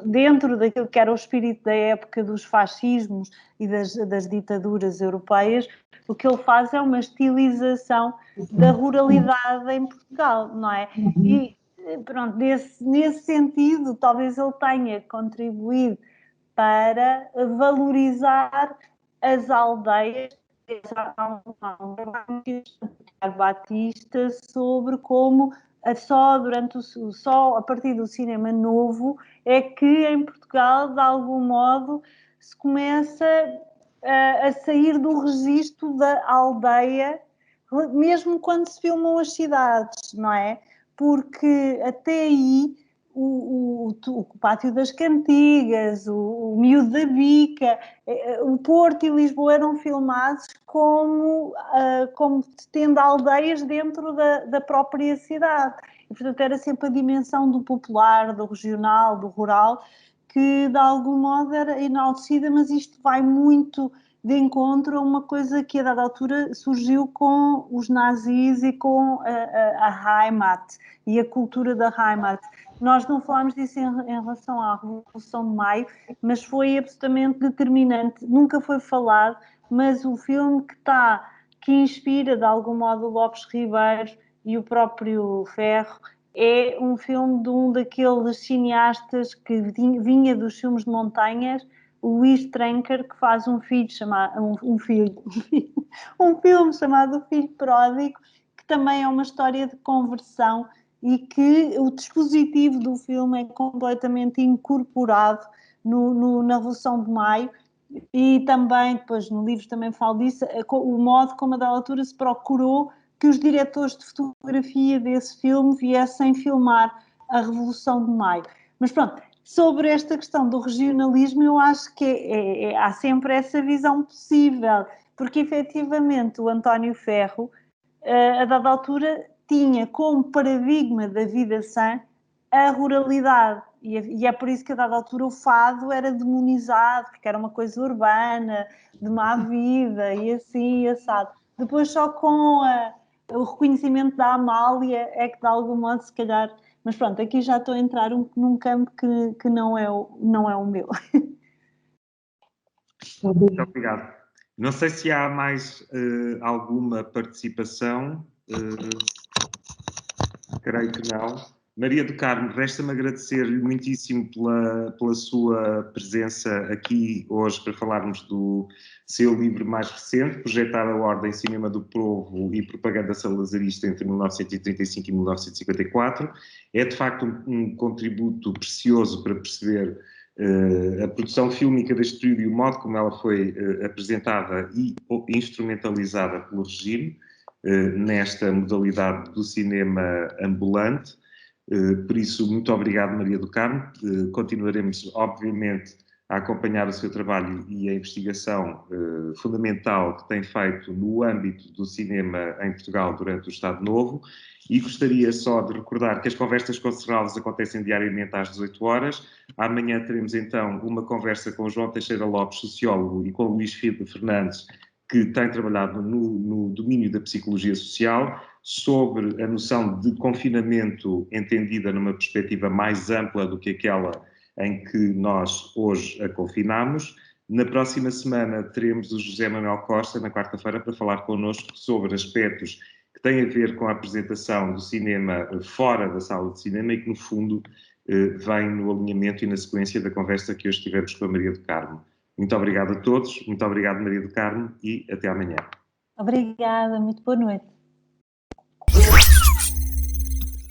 dentro daquilo que era o espírito da época dos fascismos e das ditaduras europeias. O que ele faz é uma estilização da ruralidade em Portugal, não é? E pronto, nesse sentido, talvez ele tenha contribuído para valorizar as aldeias. Há um trabalho de Batista sobre como só a partir do cinema novo é que em Portugal, de algum modo, se começa a sair do registro da aldeia, mesmo quando se filmam as cidades, não é? Porque até aí o Pátio das Cantigas, o Miúdo da Bica, o Porto e Lisboa eram filmados como tendo aldeias dentro da própria cidade. E, portanto, era sempre a dimensão do popular, do regional, do rural, que de algum modo era enaltecida, mas isto vai muito de encontro a uma coisa que a dada altura surgiu com os nazis e com a Heimat e a cultura da Heimat. Nós não falámos disso em relação à Revolução de Maio, mas foi absolutamente determinante. Nunca foi falado, mas o filme que inspira de algum modo o Lopes Ribeiro e o próprio Ferro é um filme de um daqueles cineastas que vinha dos filmes de montanhas, o Luís Trenker, que faz um filme chamado O Filho Pródigo, que também é uma história de conversão e que o dispositivo do filme é completamente incorporado na Revolução de Maio. E também, depois no livro também falo disso, o modo como a da altura se procurou que os diretores de fotografia desse filme viessem filmar a Revolução de Maio. Mas pronto, sobre esta questão do regionalismo, eu acho que há sempre essa visão possível, porque efetivamente o António Ferro, a dada altura, tinha como paradigma da vida sã a ruralidade. E é por isso que a dada altura o fado era demonizado, porque era uma coisa urbana, de má vida, e assim, assado. Depois só com o reconhecimento da Amália é que de algum modo se calhar... Mas pronto, aqui já estou a entrar num campo que não é o meu. Muito obrigado. Não sei se há mais alguma participação. Creio que não. Maria do Carmo, resta-me agradecer-lhe muitíssimo pela sua presença aqui hoje para falarmos do seu livro mais recente, Projetar a Ordem, Cinema do Povo e Propaganda Salazarista entre 1935 e 1954. É, de facto, um contributo precioso para perceber a produção fílmica deste período e o modo como ela foi apresentada e instrumentalizada pelo regime, nesta modalidade do cinema ambulante. Por isso, muito obrigado, Maria do Carmo. Continuaremos, obviamente, a acompanhar o seu trabalho e a investigação fundamental que tem feito no âmbito do cinema em Portugal durante o Estado Novo. E gostaria só de recordar que as conversas com Serralves acontecem diariamente às 18 horas. Amanhã teremos, então, uma conversa com o João Teixeira Lopes, sociólogo, e com o Luís Filipe Fernandes, que tem trabalhado no domínio da psicologia social, sobre a noção de confinamento entendida numa perspectiva mais ampla do que aquela em que nós hoje a confinamos. Na próxima semana teremos o José Manuel Costa, na quarta-feira, para falar connosco sobre aspectos que têm a ver com a apresentação do cinema fora da sala de cinema e que, no fundo, vem no alinhamento e na sequência da conversa que hoje tivemos com a Maria do Carmo. Muito obrigado a todos, muito obrigado, Maria do Carmo, e até amanhã. Obrigada, muito boa noite.